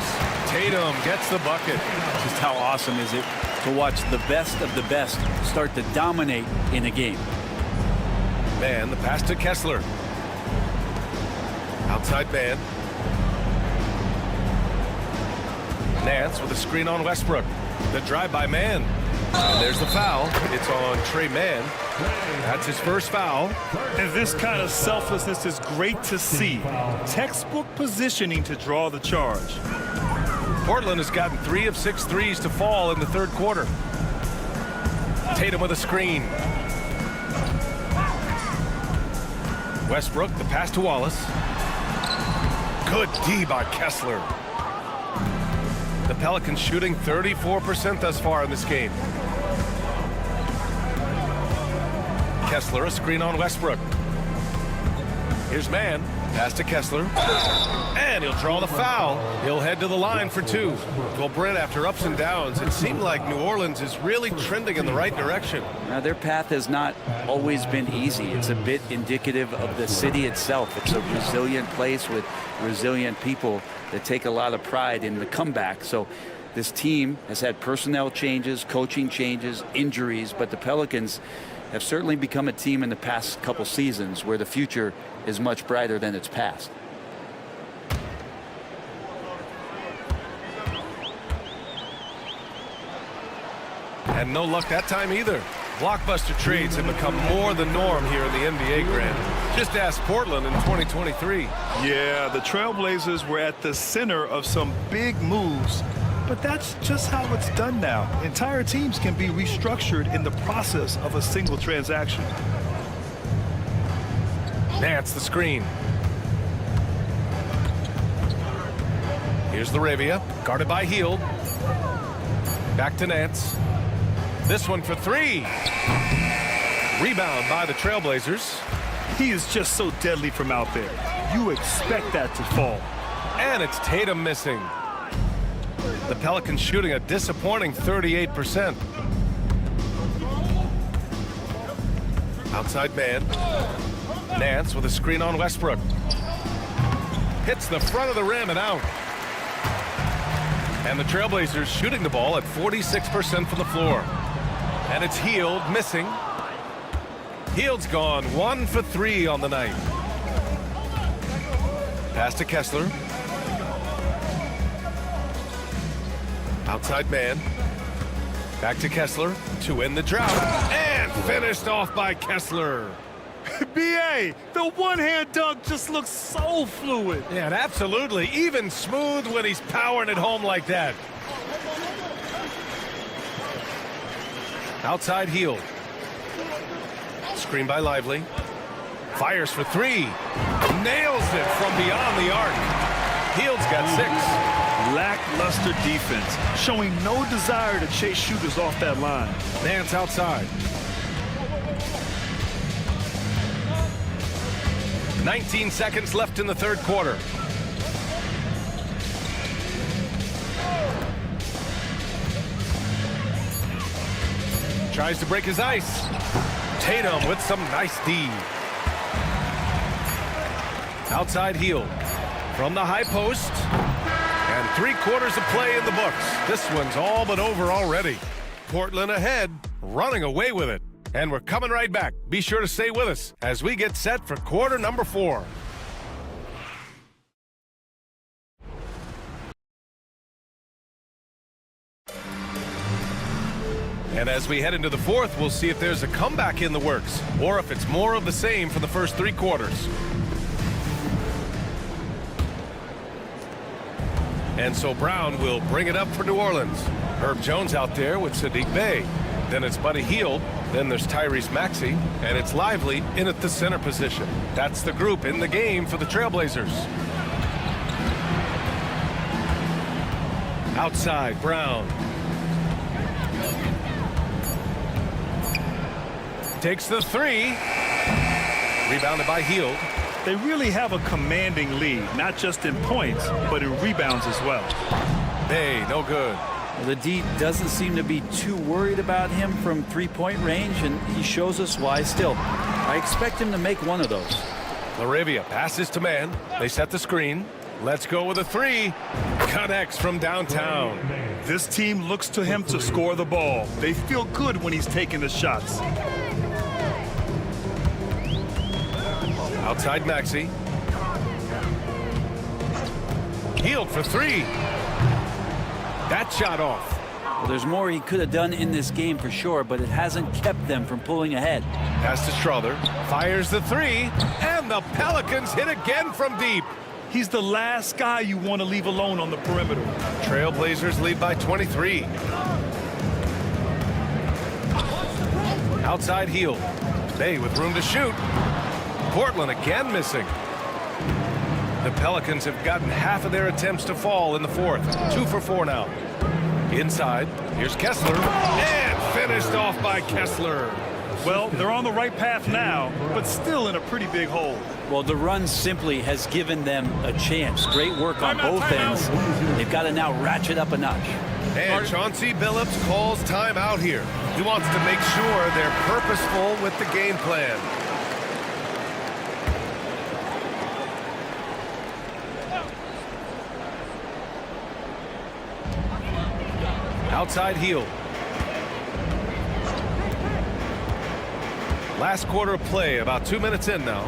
A: Tatum gets the bucket.
C: Just how awesome is it to watch the best of the best start to dominate in a game.
A: Mann, the pass to Kessler. Outside Mann. Nance with a screen on Westbrook. The drive by Mann. And there's the foul. It's on Trey Mann. That's his first foul.
B: And this kind of selflessness is great to see. Textbook positioning to draw the charge.
A: Portland has gotten 3 of 6 threes to fall in the third quarter. Tatum with a screen. Westbrook, the pass to Wallace. Good D by Kessler. The Pelicans shooting 34% thus far in this game. Kessler, a screen on Westbrook. Here's Mann. Pass to Kessler. And he'll draw the foul. He'll head to the line for 2. Well, Brent, after ups and downs, it seemed like New Orleans is really trending in the right direction.
C: Now, their path has not always been easy. It's a bit indicative of the city itself. It's a resilient place with resilient people that take a lot of pride in the comeback. So this team has had personnel changes, coaching changes, injuries, but the Pelicans have certainly become a team in the past couple seasons where the future is much brighter than its past.
A: And no luck that time either. Blockbuster trades have become more the norm here in the NBA, Grant. Just ask Portland in 2023.
B: Yeah, the Trailblazers were at the center of some big moves, but that's just how it's done now. Entire teams can be restructured in the process of a single transaction.
A: Nance the screen. Here's Laravia, guarded by Hield. Back to Nance. This one for three. Rebound by the Trailblazers.
B: He is just so deadly from out there. You expect that to fall.
A: And it's Tatum missing. The Pelicans shooting a disappointing 38%. Outside man. Nance with a screen on Westbrook. Hits the front of the rim and out. And the Trailblazers shooting the ball at 46% from the floor. And it's Hield missing. Hield's gone 1 for 3 on the night. Pass to Kessler. Outside man. Back to Kessler to end the drought. And finished off by Kessler.
B: B.A., the one-hand dunk just looks so fluid.
A: Yeah, and absolutely. Even smooth when he's powering it home like that. Outside Hield. Screen by Lively. Fires for three. Nails it from beyond the arc. Hield's got 6.
B: Lackluster defense, showing no desire to chase shooters off that line.
A: Nance outside. 19 seconds left in the third quarter. Tries to break his ice. Tatum with some nice D. Outside Hield from the high post. And 3 quarters of play in the books. This one's all but over already. Portland ahead, running away with it. And we're coming right back. Be sure to stay with us as we get set for quarter number 4. And as we head into the fourth, we'll see if there's a comeback in the works or if it's more of the same for the first 3 quarters. And so Brown will bring it up for New Orleans. Herb Jones out there with Sadiq Bey. Then it's Buddy Hield. Then there's Tyrese Maxey. And it's Lively in at the center position. That's the group in the game for the Trailblazers. Outside, Brown. Takes the 3. Rebounded by Hield.
B: They really have a commanding lead, not just in points, but in rebounds as well.
A: Hey, no good.
C: The D doesn't seem to be too worried about him from three-point range, and he shows us why still. I expect him to make one of those.
A: Laravia passes to man. They set the screen. Let's go with a 3. Connects from downtown.
B: This team looks to him to score the ball. They feel good when he's taking the shots.
A: Outside Maxey. Hield for 3. That shot off.
C: Well, there's more he could have done in this game for sure, but it hasn't kept them from pulling ahead.
A: Pass to Strother. Fires the 3. And the Pelicans hit again from deep.
B: He's the last guy you want to leave alone on the perimeter.
A: Trailblazers lead by 23. Outside Hield. Bey with room to shoot. Portland again missing. The Pelicans have gotten half of their attempts to fall in the fourth. 2 for 4 now. Inside, here's Kessler. And finished off by Kessler.
B: Well, they're on the right path now, but still in a pretty big hole.
C: Well, the run simply has given them a chance. Great work on both ends. They've got to now ratchet up a notch.
A: And Chauncey Billups calls timeout here. He wants to make sure they're purposeful with the game plan. Outside Hield. Last quarter of play, about 2 minutes in now.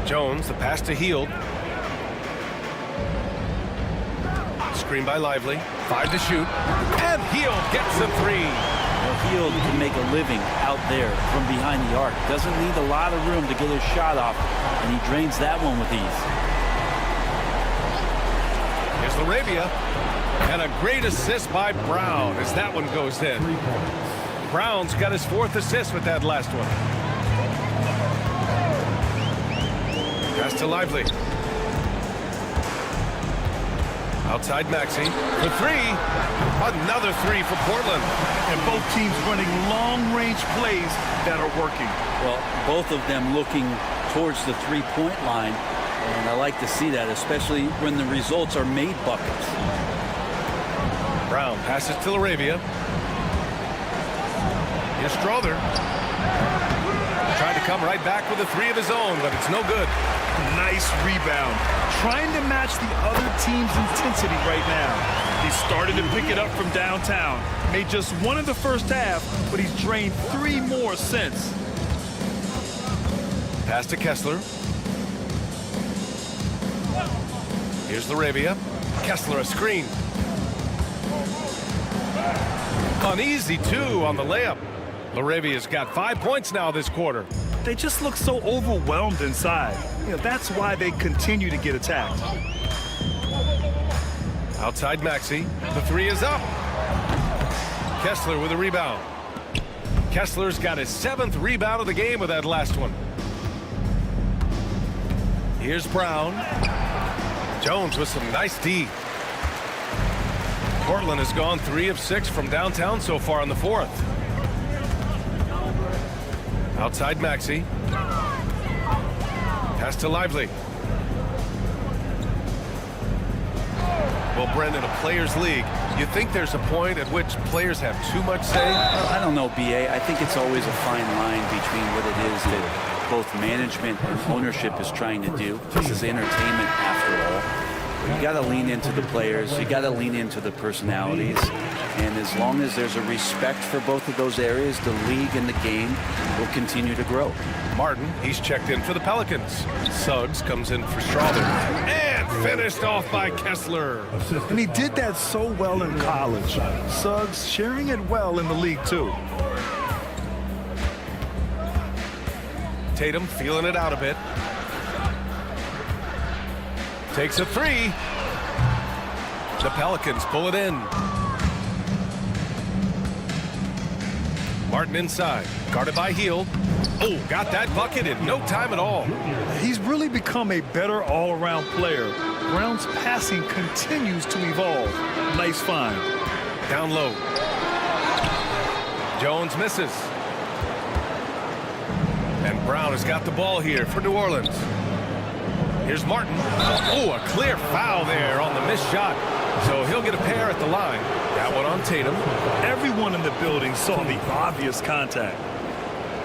A: Jones, the pass to Hield. Screen by Lively. 5 to shoot. And Hield gets the 3.
C: Well, Hield can make a living out there from behind the arc. Doesn't need a lot of room to get his shot off, and he drains that one with ease.
A: Here's Laravia. And a great assist by Brown as that one goes in. Brown's got his 4th assist with that last one. Pass to Lively. Outside Maxey for 3. Another 3 for Portland.
B: And both teams running long-range plays that are working.
C: Well, both of them looking towards the three-point line, and I like to see that, especially when the results are made buckets.
A: Brown passes to Laravia. Here's Strother. Trying to come right back with a 3 of his own, but it's no good.
B: Nice rebound. Trying to match the other team's intensity right now. He started to pick it up from downtown. Made just 1 in the first half, but he's drained 3 more since.
A: Pass to Kessler. Here's Laravia. Kessler a screen. Uneasy 2 on the layup. Laravia's got 5 points now this quarter.
B: They just look so overwhelmed inside. That's why they continue to get attacked.
A: Outside Maxey. The 3 is up. Kessler with a rebound. Kessler's got his 7th rebound of the game with that last one. Here's Brown. Jones with some nice D. Portland has gone 3 of 6 from downtown so far in the 4th. Outside Maxey. Pass to Lively. Well, Brendan, a players' league, you think there's a point at which players have too much say?
C: I don't know, B.A. I think it's always a fine line between what it is that both management and ownership is trying to do. This is entertainment after all. You got to lean into the players. You got to lean into the personalities. And as long as there's a respect for both of those areas, the league and the game will continue to grow.
A: Martin, he's checked in for the Pelicans. Suggs comes in for Strother. And finished off by Kessler.
B: And he did that so well in college. Suggs sharing it well in the league, too.
A: Tatum feeling it out a bit. Takes a 3. The Pelicans pull it in. Martin inside. Guarded by Hield. Oh, got that bucket in no time at all.
B: He's really become a better all-around player. Brown's passing continues to evolve. Nice find.
A: Down low. Jones misses. And Brown has got the ball here for New Orleans. Here's Martin. Oh, a clear foul there on the missed shot. So he'll get a pair at the line. That one on Tatum.
B: Everyone in the building saw the obvious contact.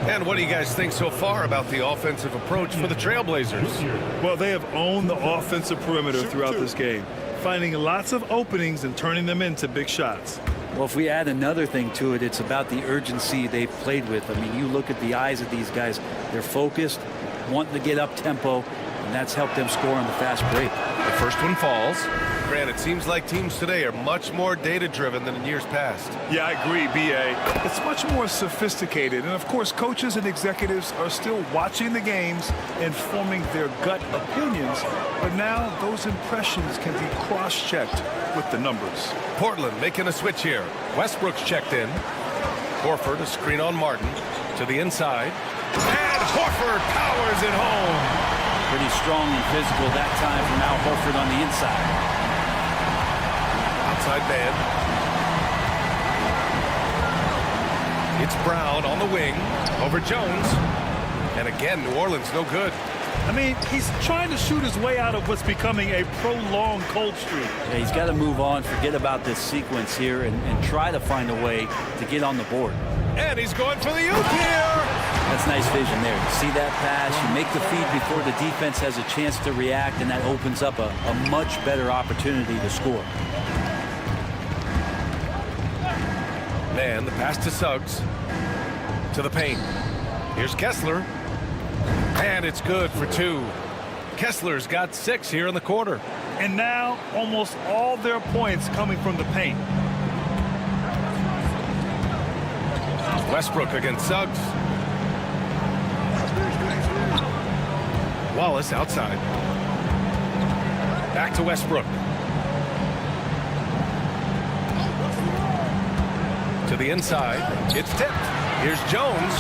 A: And what do you guys think so far about the offensive approach for the Trailblazers?
B: Well, they have owned the offensive perimeter throughout this game, finding lots of openings and turning them into big shots.
C: Well, if we add another thing to it, it's about the urgency they've played with. I mean, you look at the eyes of these guys. They're focused, wanting to get up tempo, and that's helped them score on the fast break.
A: The first one falls. Grant, it seems like teams today are much more data-driven than in years past.
B: Yeah, I agree, B.A. It's much more sophisticated. And, of course, coaches and executives are still watching the games and forming their gut opinions. But now those impressions can be cross-checked with the numbers.
A: Portland making a switch here. Westbrook's checked in. Horford, a screen on Martin. To the inside. And Horford powers it home.
C: Pretty strong and physical that time from Al Horford on the inside.
A: Outside man. It's Brown on the wing over Jones. And again, New Orleans no good.
B: I mean, he's trying to shoot his way out of what's becoming a prolonged cold streak.
C: Yeah, he's got to move on, forget about this sequence here, and try to find a way to get on the board.
A: And he's going for the oop here.
C: That's nice vision there. You see that pass, you make the feed before the defense has a chance to react, and that opens up a much better opportunity to score.
A: Man, the pass to Suggs. To the paint. Here's Kessler. And it's good for 2. Kessler's got 6 here in the quarter.
B: And now almost all their points coming from the paint.
A: Westbrook against Suggs. Wallace outside. Back to Westbrook. To the inside. It's tipped. Here's Jones.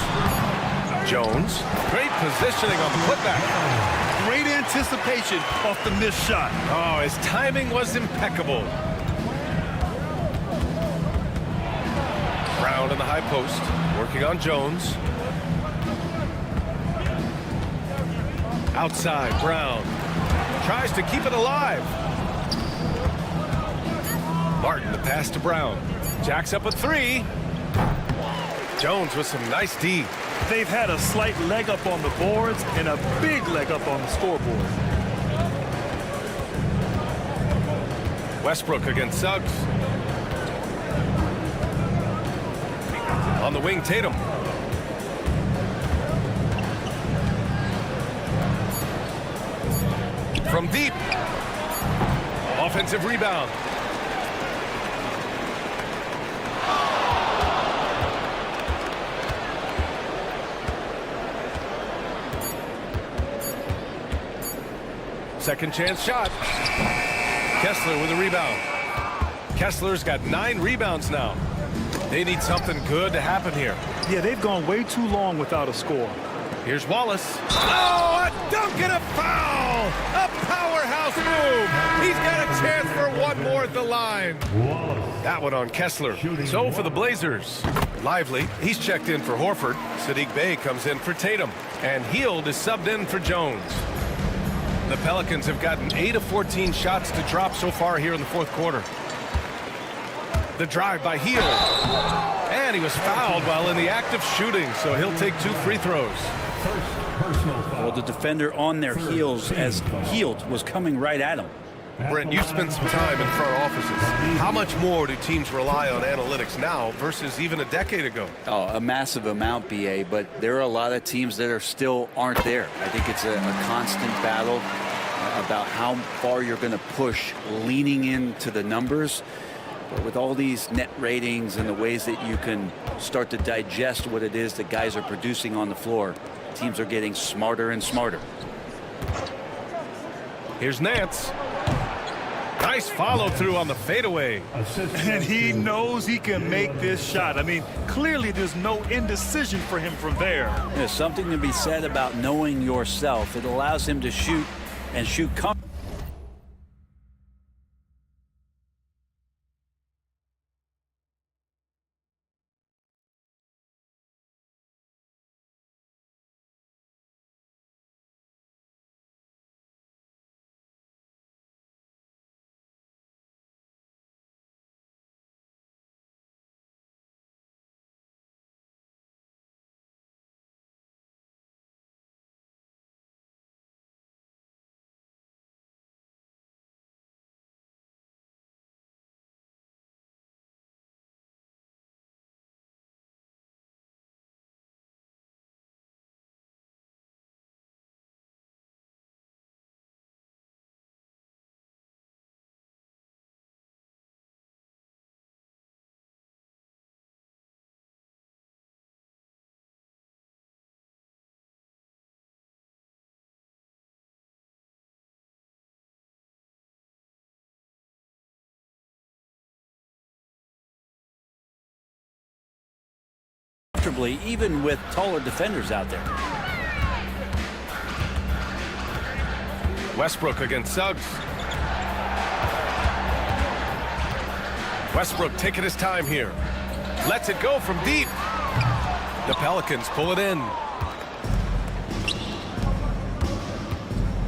A: Jones. Great positioning on the putback.
B: Great anticipation off the missed shot.
A: Oh, his timing was impeccable. Brown in the high post. Working on Jones. Outside, Brown. Tries to keep it alive. Martin, the pass to Brown. Jacks up a 3. Jones with some nice D.
B: They've had a slight leg up on the boards and a big leg up on the scoreboard.
A: Westbrook against Suggs. On the wing, Tatum. From deep. Offensive rebound. Second chance shot. Kessler with a rebound. Kessler's got 9 rebounds now. They need something good to happen here.
B: Yeah, they've gone way too long without a score.
A: Here's Wallace. Oh, a dunk and a foul! A powerhouse move! He's got a chance for one more at the line. That one on Kessler. So for the Blazers, Lively, he's checked in for Horford. Sadiq Bey comes in for Tatum. And Hield is subbed in for Jones. The Pelicans have gotten 8 of 14 shots to drop so far here in the fourth quarter. The drive by Hield. And he was fouled while in the act of shooting, so he'll take 2 free throws.
C: Well, the defender on their heels as Hield was coming right at him.
A: Brent, you spent some time in front offices. How much more do teams rely on analytics now versus even a decade ago?
C: Oh, a massive amount, BA, but there are a lot of teams that are still aren't there. I think it's a constant battle about how far you're going to push, leaning into the numbers. But with all these net ratings and the ways that you can start to digest what it is that guys are producing on the floor, teams are getting smarter and smarter.
A: Here's Nance. Nice follow through on the fadeaway.
B: And he knows he can make this shot. I mean, clearly there's no indecision for him from there.
C: There's something to be said about knowing yourself. It allows him to shoot and shoot comfortably. Even with taller defenders out there.
A: Westbrook against Suggs. Westbrook taking his time here. Lets it go from deep. The Pelicans pull it in.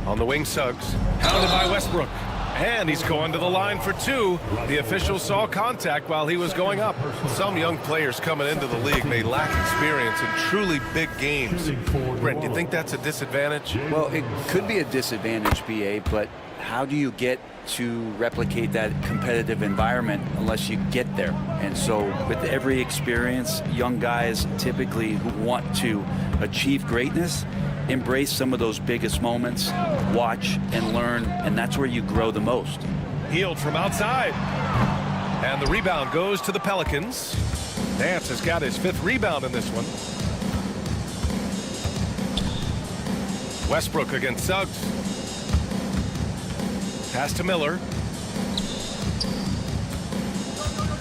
A: On the wing, Suggs. Hounded by Westbrook. And he's going to the line for 2. The official saw contact while he was going up. Some young players coming into the league may lack experience in truly big games. Brent, do you think that's a disadvantage?
C: Well, it could be a disadvantage, BA, but how do you get to replicate that competitive environment unless you get there? And so with every experience, young guys typically who want to achieve greatness embrace some of those biggest moments, watch and learn, and that's where you grow the most.
A: Healed from outside. And the rebound goes to the Pelicans. Nance has got his 5th rebound in this one. Westbrook against Suggs. Pass to Miller.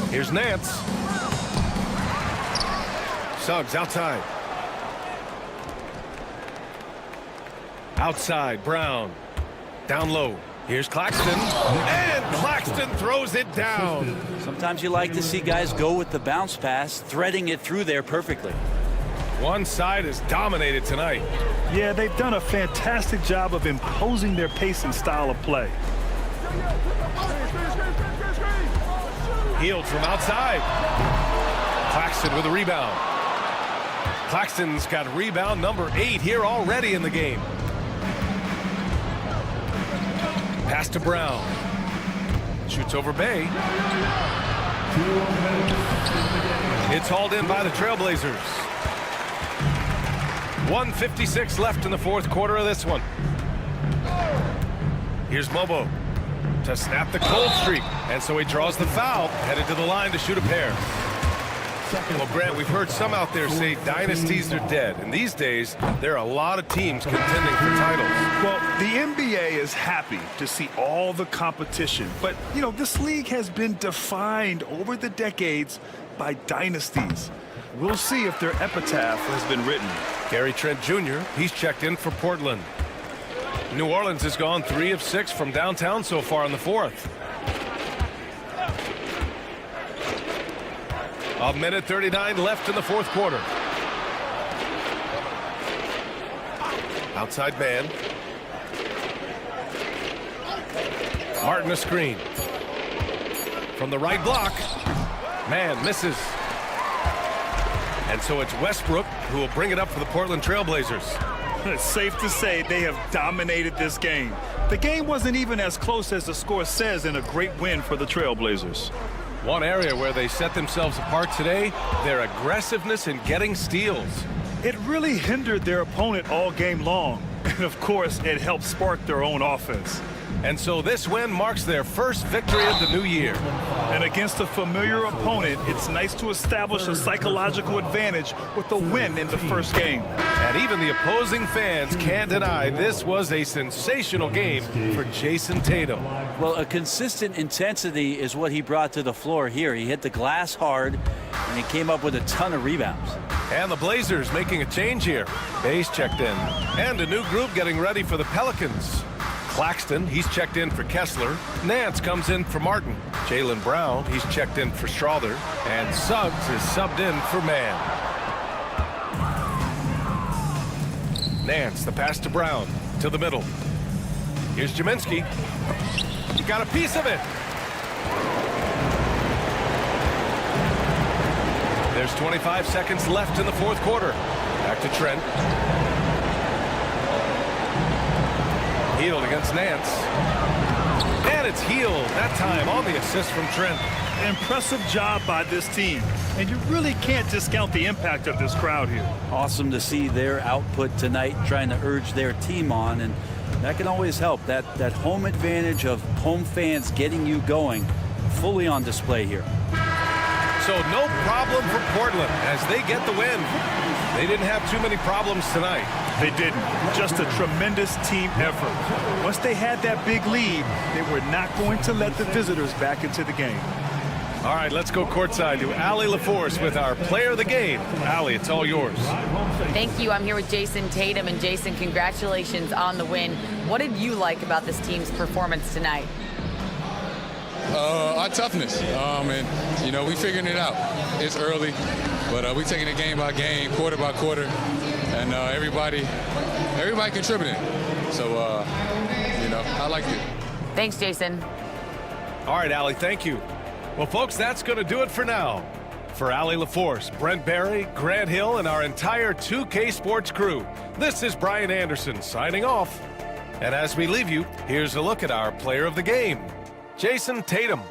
A: Here's Nance. Suggs outside. Outside, Brown. Down low. Here's Claxton. And Claxton throws it down.
C: Sometimes you like to see guys go with the bounce pass, threading it through there perfectly.
A: One side is dominated tonight.
B: Yeah, they've done a fantastic job of imposing their pace and style of play.
A: Healed from outside. Claxton with a rebound. Claxton's got rebound number 8 here already in the game. Pass to Brown. Shoots over Bay. It's hauled in by the Trailblazers. 1:56 left in the 4th quarter of this one. Here's Mobo to snap the cold streak. And so he draws the foul, headed to the line to shoot a pair. Well, Grant, we've heard some out there say dynasties are dead. And these days, there are a lot of teams contending for titles.
B: Well, the NBA is happy to see all the competition. But, you know, this league has been defined over the decades by dynasties. We'll see if their epitaph has been written.
A: Gary Trent Jr., he's checked in for Portland. New Orleans has gone 3 of 6 from downtown so far in the 4th. A minute 39 left in the 4th quarter. Outside man. Martin a screen. From the right block. Man misses. And so it's Westbrook who will bring it up for the Portland Trailblazers.
B: It's safe to say they have dominated this game. The game wasn't even as close as the score says in a great win for the Trailblazers.
A: One area where they set themselves apart today, their aggressiveness in getting steals.
B: It really hindered their opponent all game long. And of course, it helped spark their own offense.
A: And so this win marks their first victory of the new year.
B: And against a familiar opponent, it's nice to establish a psychological advantage with a win in the first game.
A: And even the opposing fans can't deny this was a sensational game for Jason Tatum.
C: Well, a consistent intensity is what he brought to the floor here. He hit the glass hard, and he came up with a ton of rebounds.
A: And the Blazers making a change here. Bay's checked in. And a new group getting ready for the Pelicans. Claxton, he's checked in for Kessler. Nance comes in for Martin. Jaylen Brown, he's checked in for Strawther. And Suggs is subbed in for Mann. Nance, the pass to Brown, to the middle. Here's Jaminski. He got a piece of it. There's 25 seconds left in the 4th quarter. Back to Trent. Healed against Nance. And it's Healed, that time on the assist from Trent.
B: Impressive job by this team. And you really can't discount the impact of this crowd here.
C: Awesome to see their output tonight, trying to urge their team on, and that can always help. That home advantage of home fans getting you going, fully on display here.
A: So no problem for Portland as they get the win. They didn't have too many problems tonight.
B: They didn't. Just a tremendous team effort. Once they had that big lead, they were not going to let the visitors back into the game.
A: All right, let's go courtside to Allie LaForce with our player of the game. Allie, it's all yours.
D: Thank you. I'm here with Jason Tatum. And Jason, congratulations on the win. What did you like about this team's performance tonight?
I: Our toughness. And, you know, we figuring it out. It's early, but we taking it game by game, quarter by quarter, and everybody contributing. So, you know, I liked it.
D: Thanks, Jason.
A: All right, Allie, thank you. Well, folks, that's going to do it for now. For Allie LaForce, Brent Barry, Grant Hill, and our entire 2K Sports crew, this is Brian Anderson signing off. And as we leave you, here's a look at our player of the game, Jason Tatum.